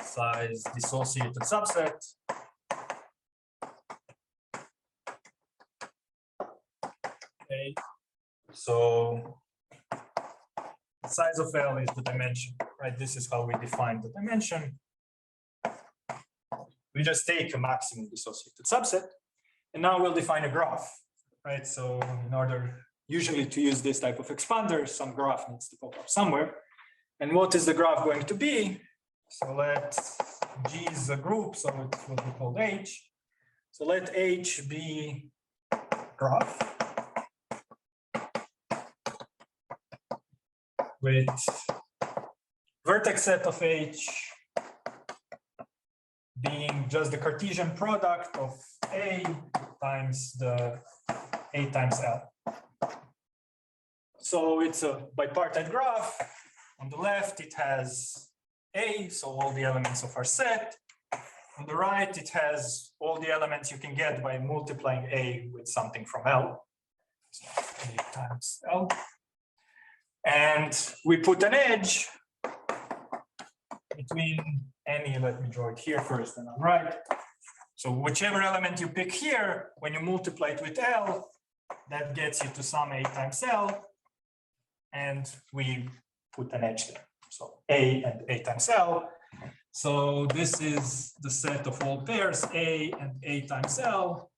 size dissociated subset. Okay. So the size of L is the dimension, right? This is how we define the dimension. We just take a maximum dissociated subset, and now we'll define a graph, right? So in order usually to use this type of expander, some graph needs to pop up somewhere. And what is the graph going to be? So let G is a group, so it will be called H. So let H be graph with vertex set of H being just the Cartesian product of A times the A times L. So it's a bipartite graph. On the left, it has A, so all the elements of our set. On the right, it has all the elements you can get by multiplying A with something from L. So A times L. And we put an edge between any, let me draw it here first and on right. So whichever element you pick here, when you multiply it with L, that gets you to some A times L, and we put an edge there. So A and A times L. So this is the set of all pairs A and A times L,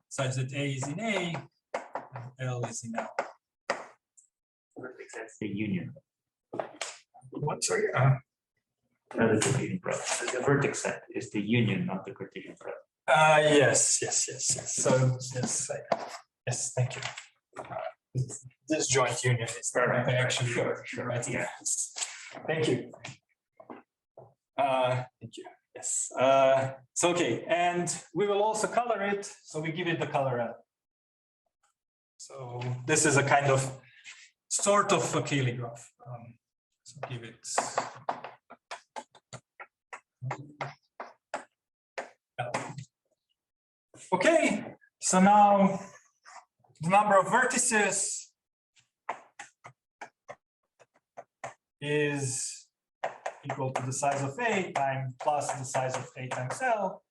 such that A is in A and L is in L. Vertex set is the union. What, sorry? That is the Cartesian product. The vertex set is the union, not the Cartesian product. Yes. So yes, thank you. This joint union is actually sure, right here. yeah. Thank you. Thank you. Yes. So okay, and we will also color it. So we give it the color L. So this is a kind of sort of a Cayley graph. So give it L. Okay. So now the number of vertices is equal to the size of A times plus the size of A times L,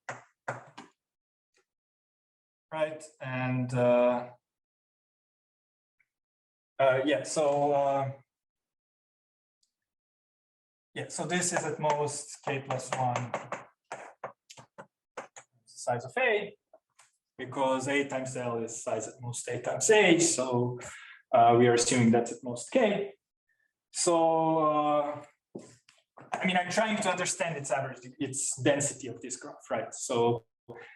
right? And yeah, so so this is at most K plus 1 size of A, because A times L is size at most A times H, so we are assuming that's at most K. So I mean, I'm trying to understand its average, its density of this graph, right? So,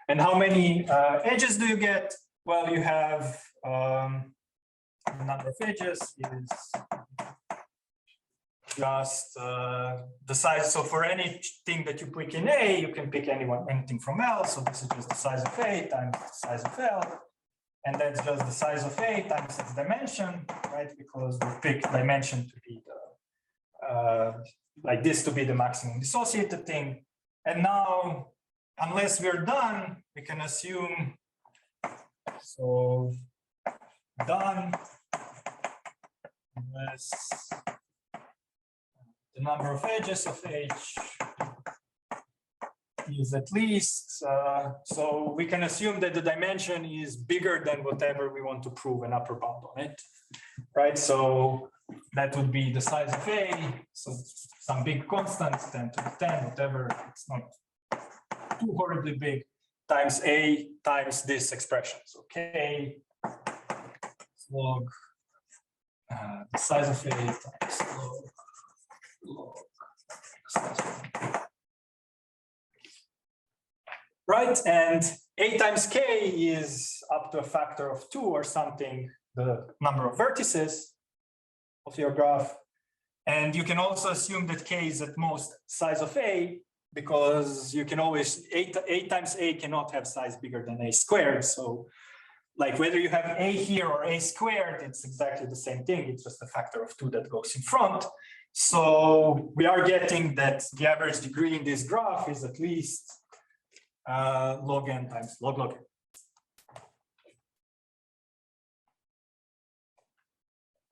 and how many edges do you get? Well, you have the number of edges is just the size. So for anything that you pick in A, you can pick anything from L. So this is just the size of A times the size of L. And that's just the size of A times its dimension, right? Because we picked dimension to be the, like this to be the maximum dissociated thing. And now, unless we're done, we can assume, so done, unless the number of edges of H is at least, so we can assume that the dimension is bigger than whatever we want to prove an upper bound on it, right? So that would be the size of A, so some big constant, 10 to the 10, whatever, it's not too horribly big, times A times this expression. So K log the size of A times log size of A. Right, and A times K is up to a factor of 2 or something, the number of vertices of your graph. And you can also assume that K is at most size of A, because you can always, A times A cannot have size bigger than A squared. So like whether you have A here or A squared, it's exactly the same thing. It's just a factor of 2 that goes in front. So we are getting that the average degree in this graph is at least log n times log n.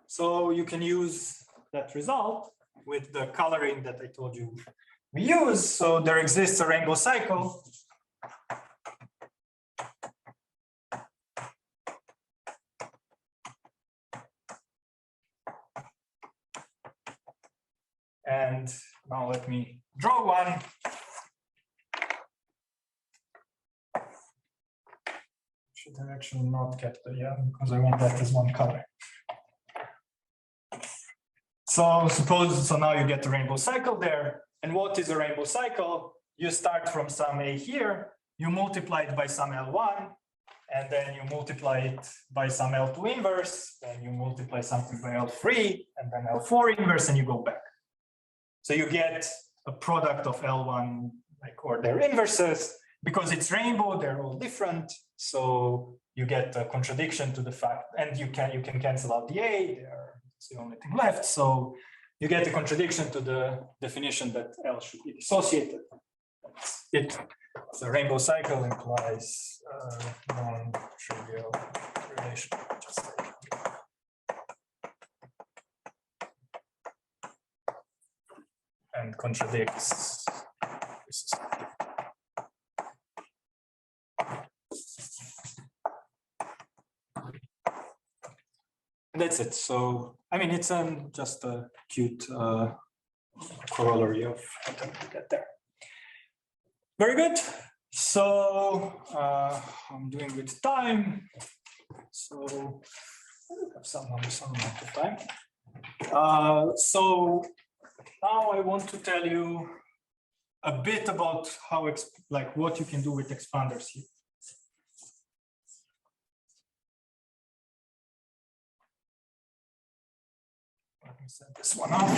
So you can use that result with the coloring that I told you we use. So there exists a rainbow cycle. And now let me draw one. Should have actually not kept the because I want that as one color. So suppose, so now you get the rainbow cycle there. And what is a rainbow cycle? You start from some A here, you multiply it by some L1, and then you multiply it by some L2 inverse, then you multiply something by L3, and then L4 inverse, and you go back. So you get a product of L1, like, or their inverses. Because it's rainbow, they're all different. So you get a contradiction to the fact, and you can cancel out the A, it's the only thing left. So you get a contradiction to the definition that L should be dissociated. The rainbow cycle implies non-trivial relation. Just like and contradicts this. That's it. So, I mean, it's just a cute corollary of what we get there. Very good. So, I'm doing with time. So, I have some amount of time. So, now I want to tell you a bit about how, like, what you can do with expanders here. Let me set this one up.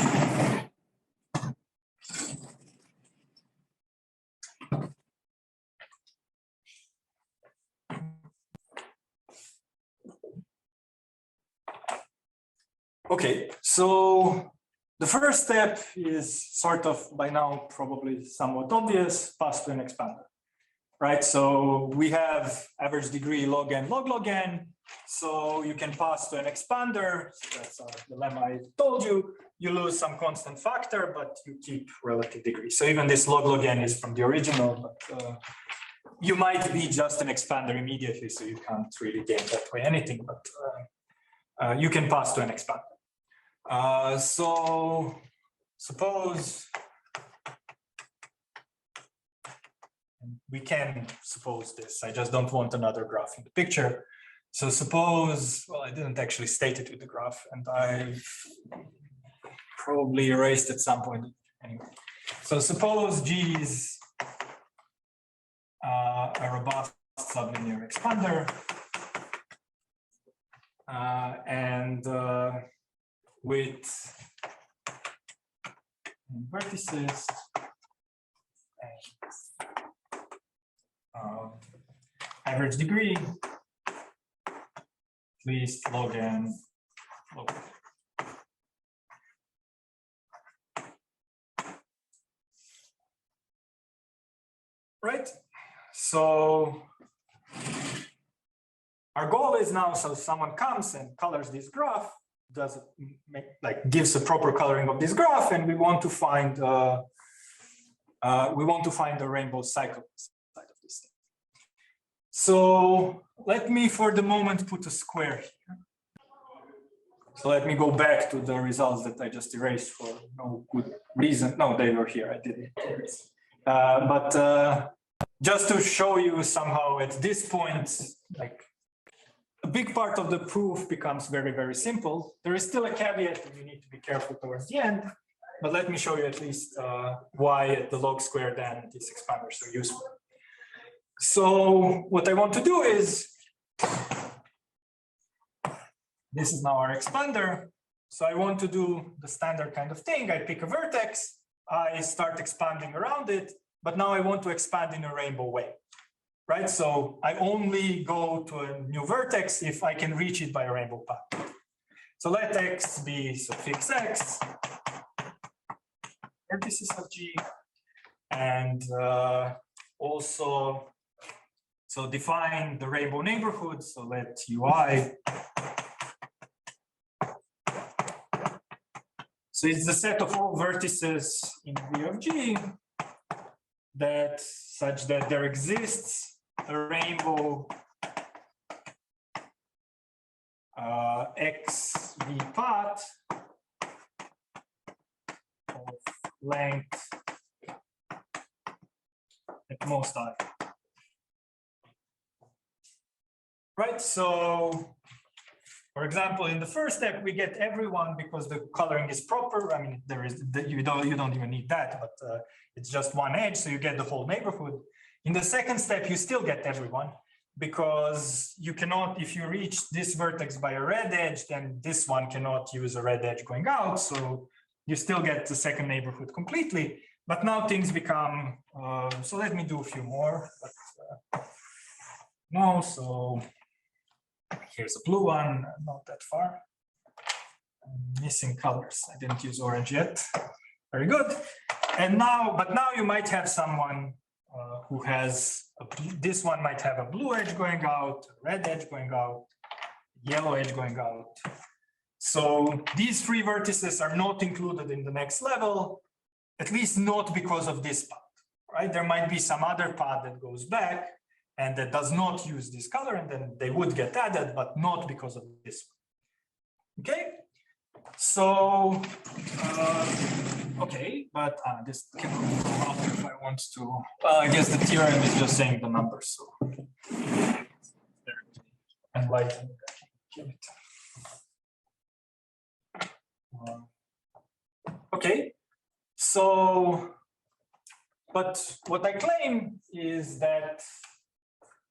Okay, so the first step is sort of by now probably somewhat obvious, pass to an expander, right? So we have average degree log n log log n. So you can pass to an expander. So that's the lemma I told you. You lose some constant factor, but you keep relative degree. So even this log log n is from the original, but you might be just an expander immediately, so you can't really gain that way anything, but you can pass to an expander. So suppose we can suppose this. I just don't want another graph in the picture. So suppose, well, I didn't actually state it with the graph, and I've probably erased at some point anyway. So suppose G is a robust sublinear expander, and with vertices and average degree, at least log n log. Right, so our goal is now, so someone comes and colors this graph, does it make, like, gives a proper coloring of this graph, and we want to find the rainbow cycle side of this thing. So let me for the moment put a square here. So let me go back to the results that I just erased for no good reason. No, they were here, I didn't erase. But just to show you somehow at this point, like, a big part of the proof becomes very, very simple. There is still a caveat and you need to be careful towards the end, but let me show you at least why the log squared and these expanders are useful. So what I want to do is, this is now our expander. So I want to do the standard kind of thing. I pick a vertex, I start expanding around it, but now I want to expand in a rainbow way, right? So I only go to a new vertex if I can reach it by a rainbow path. So let X be suffix X, vertices of G, and also, so define the rainbow neighborhood. So let UI. So it's the set of all vertices in V of G that such that there exists a rainbow XV path of length at most I. Right, so for example, in the first step, we get everyone because the coloring is proper. I mean, there is you don't even need that, but it's just one edge, so you get the whole neighborhood. In the second step, you still get everyone because you cannot, if you reach this vertex by a red edge, then this one cannot use a red edge going out. So you still get the second neighborhood completely. But now things become. So let me do a few more. But, no, so. Here's a blue one, not that far. I'm missing colors. I didn't use orange yet. Very good. And now, but now you might have someone who has, this one might have a blue edge going out, a red edge going out, yellow edge going out. So these three vertices are not included in the next level, at least not because of this path, right? There might be some other path that goes back and that does not use this color, and then they would get added, but not because of this one. Okay, so okay, but this cannot go out if I want to. Well, I guess the theorem is just saying the numbers, so enlighten. Okay, so but what I claim is that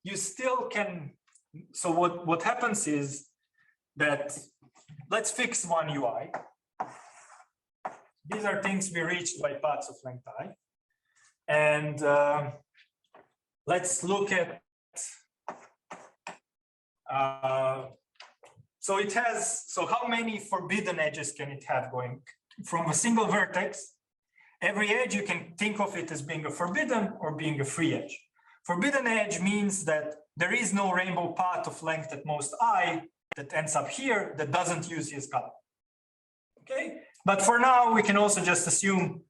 you still can. So what happens is that let's fix one UI. These are things we reached by paths of length I, and let's look at. So it has. So how many forbidden edges can it have going from a single vertex? Every edge you can think of it as being a forbidden or being a free edge. Forbidden edge means that there is no rainbow path of length at most I that ends up here that doesn't use his color. Okay, but for now we can also just assume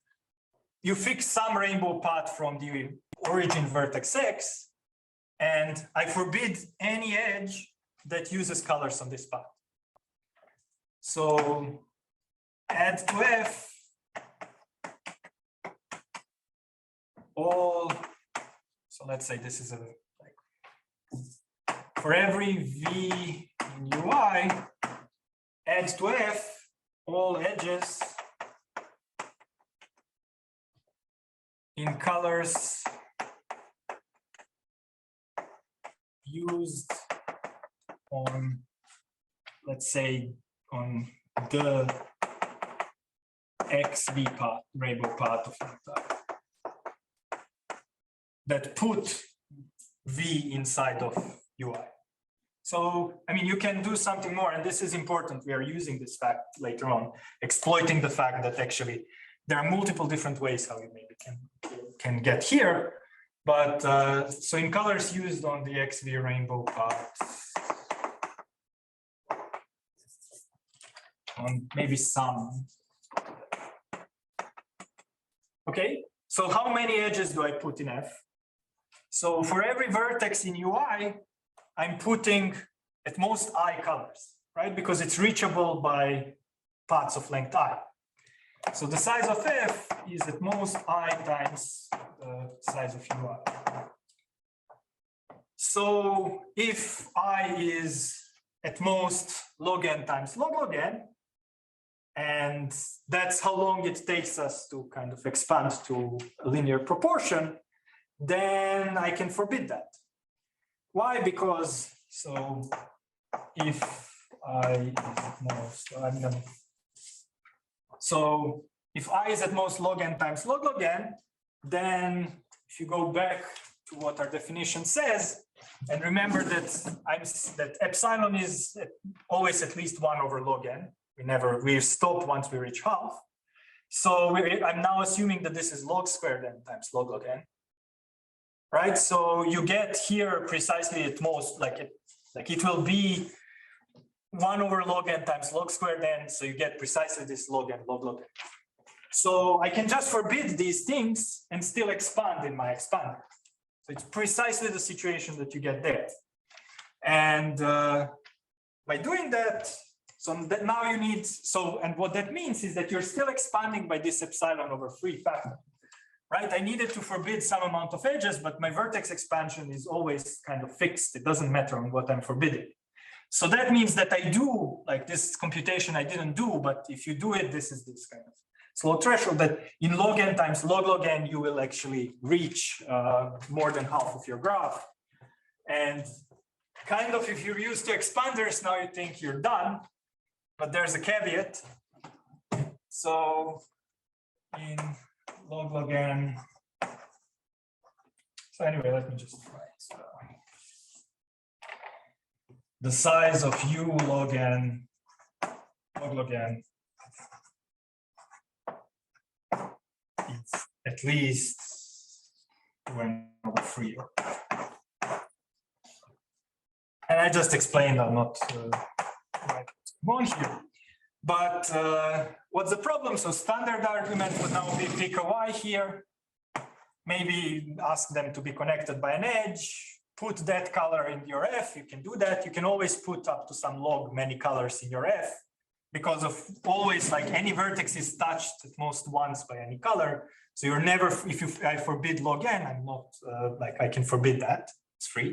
you fix some rainbow path from the origin vertex X, and I forbid any edge that uses colors on this path. So add to F all. So let's say this is a, like, for every V in UI, add to F all edges in colors used on, let's say, on the XV part, rainbow part of that put V inside of UI. So, I mean, you can do something more, and this is important. We are using this fact later on, exploiting the fact that actually there are multiple different ways how you maybe can get here. But so in colors used on the XV rainbow part, on maybe some. Okay, so how many edges do I put in F? So for every vertex in UI, I'm putting at most I colors, right? Because it's reachable by paths of length I. So the size of F is at most I times the size of UI. So if I is at most log n times log n, and that's how long it takes us to kind of expand to a linear proportion, then I can forbid that. Why? Because, so if I is at most, so if I is at most log n times log n, then if you go back to what our definition says, and remember that that epsilon is always at least 1 over log n. We stop once we reach half. So I'm now assuming that this is log squared n times log n. Right, so you get here precisely at most like it will be 1 over log n times log squared n, so you get precisely this log n log n. So I can just forbid these things and still expand in my expander. So it's precisely the situation that you get there. And by doing that, so that now you need, and what that means is that you're still expanding by this epsilon over 3 factor. Right, I needed to forbid some amount of edges, but my vertex expansion is always kind of fixed. It doesn't matter on what I'm forbidding. So that means that I do, like this computation I didn't do, but if you do it, this is this kind of slow threshold that in log n times log n, you will actually reach more than half of your graph. And kind of if you're used to expanders, now you think you're done, but there's a caveat. So in log n. So anyway, let me just write the size of U log n is at least 1/3. And I just explained, I'm not going here. But what's the problem? So standard argument would now be pick a y here, maybe ask them to be connected by an edge, put that color in your F. You can do that. You can always put up to some log many colors in your F because of always like any vertex is touched at most once by any color. So you're never, I forbid log n, I'm not like I can forbid that. It's free.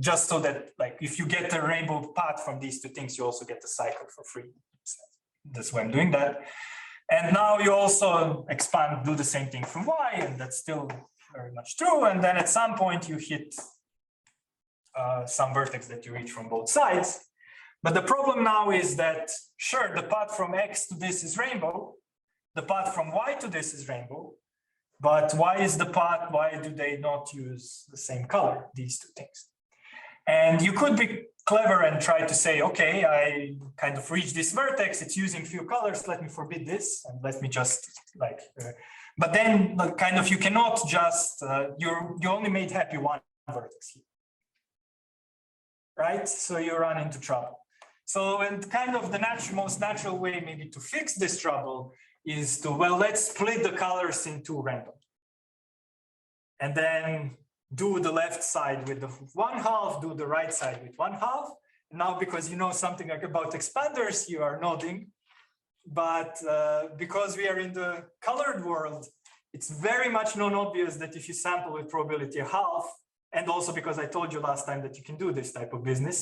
Just so that like if you get a rainbow path from these two things, you also get the cycle for free. So that's why I'm doing that. And now you also expand, do the same thing from y, and that's still very much true. And then at some point you hit some vertex that you reach from both sides. But the problem now is that, sure, the path from x to this is rainbow. The path from y to this is rainbow. But why is the path, why do they not use the same color, these two things? And you could be clever and try to say, okay, I kind of reach this vertex, it's using few colors, let me forbid this, and let me just like, but then like, kind of you cannot just, you only made happy one vertex here, right? So you run into trouble. So, and kind of the most natural way maybe to fix this trouble is to, well, let's split the colors into random. And then do the left side with the 1/2, do the right side with 1/2. Now, because you know something like about expanders, you are nodding. But because we are in the colored world, it's very much non-obvious that if you sample with probability 1/2, and also because I told you last time that you can do this type of business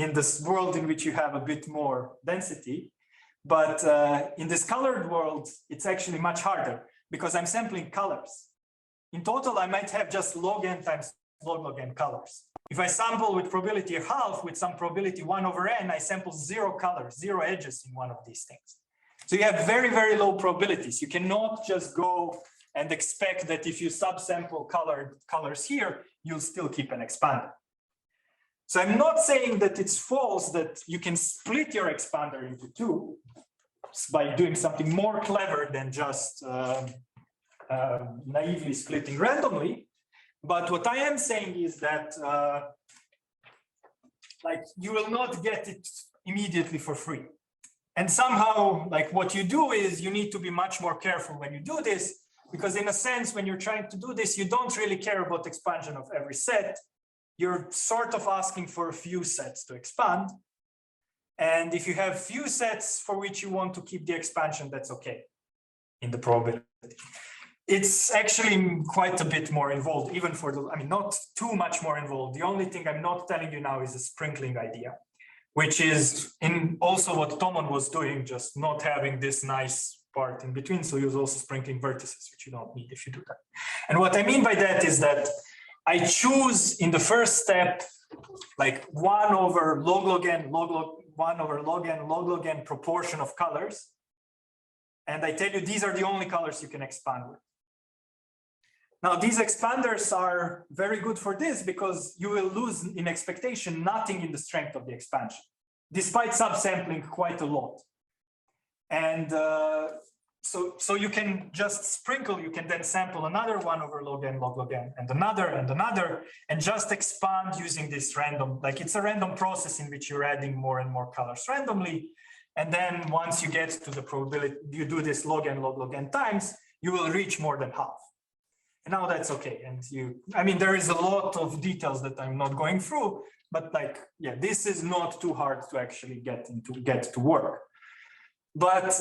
in this world in which you have a bit more density, But in this colored world, it's actually much harder because I'm sampling colors. In total, I might have just log n times log n colors. If I sample with probability half with some probability 1/n, I sample 0 colors, 0 edges in one of these things. So you have very, very low probabilities. You cannot just go and expect that if you subsample colors here, you'll still keep an expander. So I'm not saying that it's false that you can split your expander into two by doing something more clever than just naively splitting randomly. But what I am saying is that like you will not get it immediately for free. And somehow, like what you do is you need to be much more careful when you do this, because in a sense, when you're trying to do this, you don't really care about expansion of every set. You're sort of asking for a few sets to expand. And if you have few sets for which you want to keep the expansion, that's okay in the probability. It's actually quite a bit more involved, even for the, I mean, not too much more involved. The only thing I'm not telling you now is a sprinkling idea, which is in also what Tomon was doing, just not having this nice part in between. So he was also sprinkling vertices, which you don't need if you do that. And what I mean by that is that I choose in the first step, like 1 over log n, 1 over log n proportion of colors. And I tell you, these are the only colors you can expand with. Now, these expanders are very good for this because you will lose in expectation nothing in the strength of the expansion, despite subsampling quite a lot. And so you can just sprinkle, you can then sample another 1 over log n, and another, and just expand using this random, like it's a random process in which you're adding more and more colors randomly. And then once you get to the probability, you do this log n times, you will reach more than half. And now that's okay. And I mean, there is a lot of details that I'm not going through, but like, yeah, this is not too hard to actually get to work. But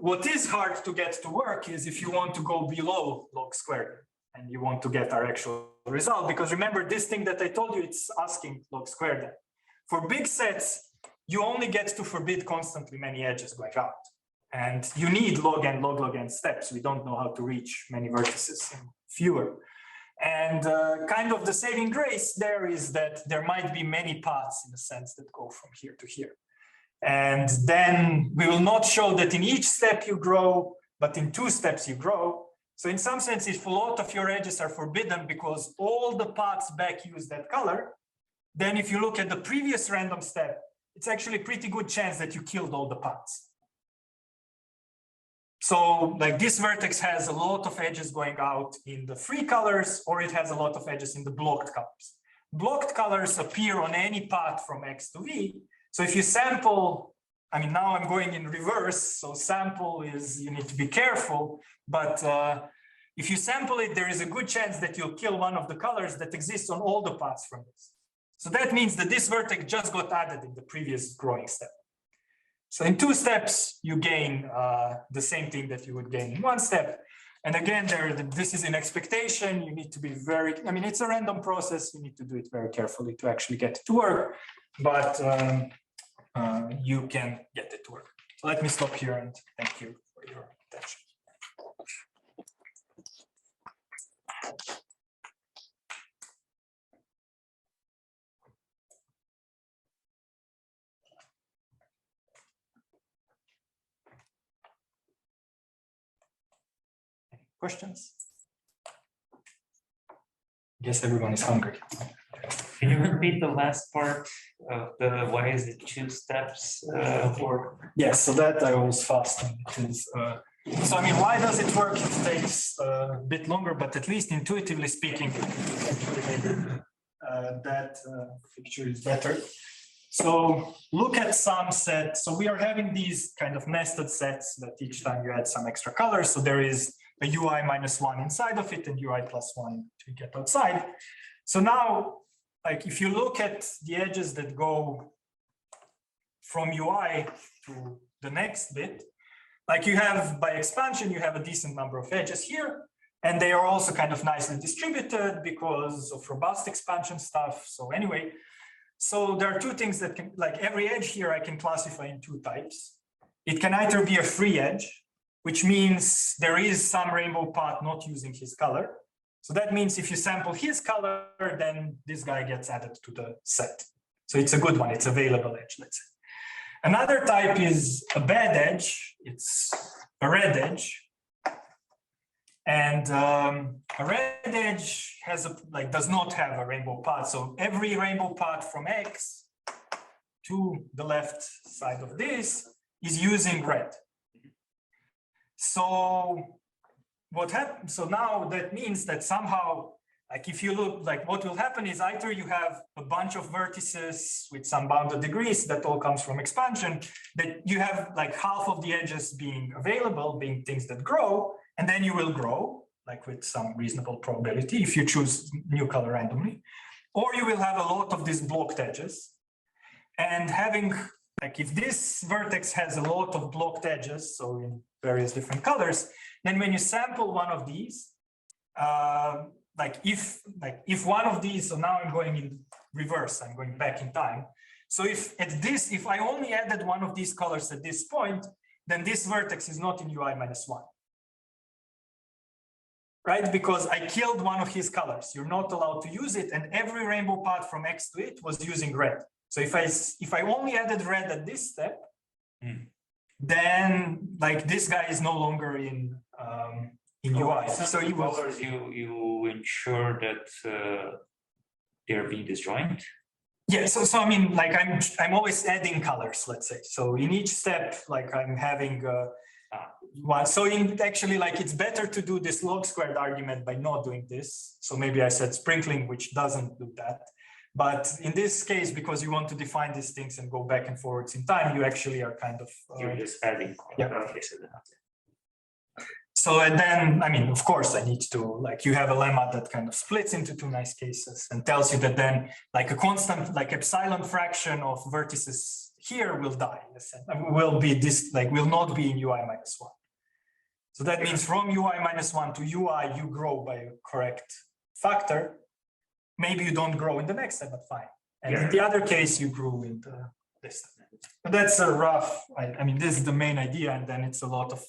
what is hard to get to work is if you want to go below log squared and you want to get our actual result, because remember this thing that I told you, it's asking log squared. For big sets, you only get to forbid constantly many edges going out. And you need log n steps. We don't know how to reach many vertices, fewer. And kind of the saving grace there is that there might be many paths in a sense that go from here to here. And then we will not show that in each step you grow, but in 2 steps you grow. So in some sense, if a lot of your edges are forbidden because all the paths back use that color, then if you look at the previous random step, it's actually a pretty good chance that you killed all the paths. So like this vertex has a lot of edges going out in the free colors, or it has a lot of edges in the blocked colors. Blocked colors appear on any path from X to V. So if you sample, I mean, now I'm going in reverse. So sample is, you need to be careful, but if you sample it, there is a good chance that you'll kill one of the colors that exists on all the paths from this. So that means that this vertex just got added in the previous growing step. So in 2 steps, you gain the same thing that you would gain in 1 step. And again, this is an expectation. You need to be very, I mean, it's a random process. You need to do it very carefully to actually get it to work, but you can get it to work. So let me stop here and thank you for your attention. Questions? I guess everyone is hungry. Can you repeat the last part of the why is it 2 steps? Yes, so that I was fasting. So I mean, why does it work? It takes a bit longer, but at least intuitively speaking, that picture is better. So look at some sets. So we are having these kind of nested sets that each time you add some extra colors. So there is a UI -1 inside of it and UI +1 to get outside. So now, like if you look at the edges that go from UI to the next bit, like you have by expansion, you have a decent number of edges here, and they are also kind of nicely distributed because of robust expansion stuff. So anyway, so there are 2 things that can, like every edge here, I can classify in 2 types. it can either be a free edge, which means there is some rainbow path not using his color. So that means if you sample his color, then this guy gets added to the set. So it's a good one, it's available edge, let's say. Another type is a bad edge, it's a red edge. And a red edge has does not have a rainbow path. So every rainbow path from X to the left side of this is using red. So what happens? So now that means that somehow, like if you look, like what will happen is either you have a bunch of vertices with some bounded degrees that all comes from expansion, that you have like half of the edges being available, being things that grow, and then you will grow like with some reasonable probability if you choose new color randomly, or you will have a lot of these blocked edges. And having, like if this vertex has a lot of blocked edges, so in various different colors, then when you sample one of these, if one of these, so now I'm going in reverse, I'm going back in time. So if I only added one of these colors at this point, then this vertex is not in UI -1. Right, because I killed one of his colors. You're not allowed to use it, and every rainbow path from X to it was using red. So if I only added red at this step, then like this guy is no longer in UI. So you colors you ensure that they're being disjoint. Yeah. So I mean, like I'm always adding colors. Let's say so in each step, like I'm having. One. So actually, like it's better to do this log squared argument by not doing this. So maybe I said sprinkling, which doesn't do that. But in this case, because you want to define these things and go back and forwards in time, you actually are kind of you're just adding. Yeah. So and then, I mean, of course, I need to like you have a lemma that kind of splits into two nice cases and tells you that then like a constant like epsilon fraction of vertices here will die. Will be this like will not be in UI -1. So that means from UI -1 to UI, you grow by a correct factor. Maybe you don't grow in the next step, but fine. And in the other case, you grew in this. But that's a rough, I mean, this is the main idea, and then it's a lot of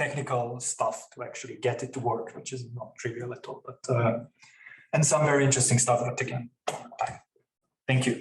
technical stuff to actually get it to work, which is not trivial at all, but and some very interesting stuff, but again, thank you.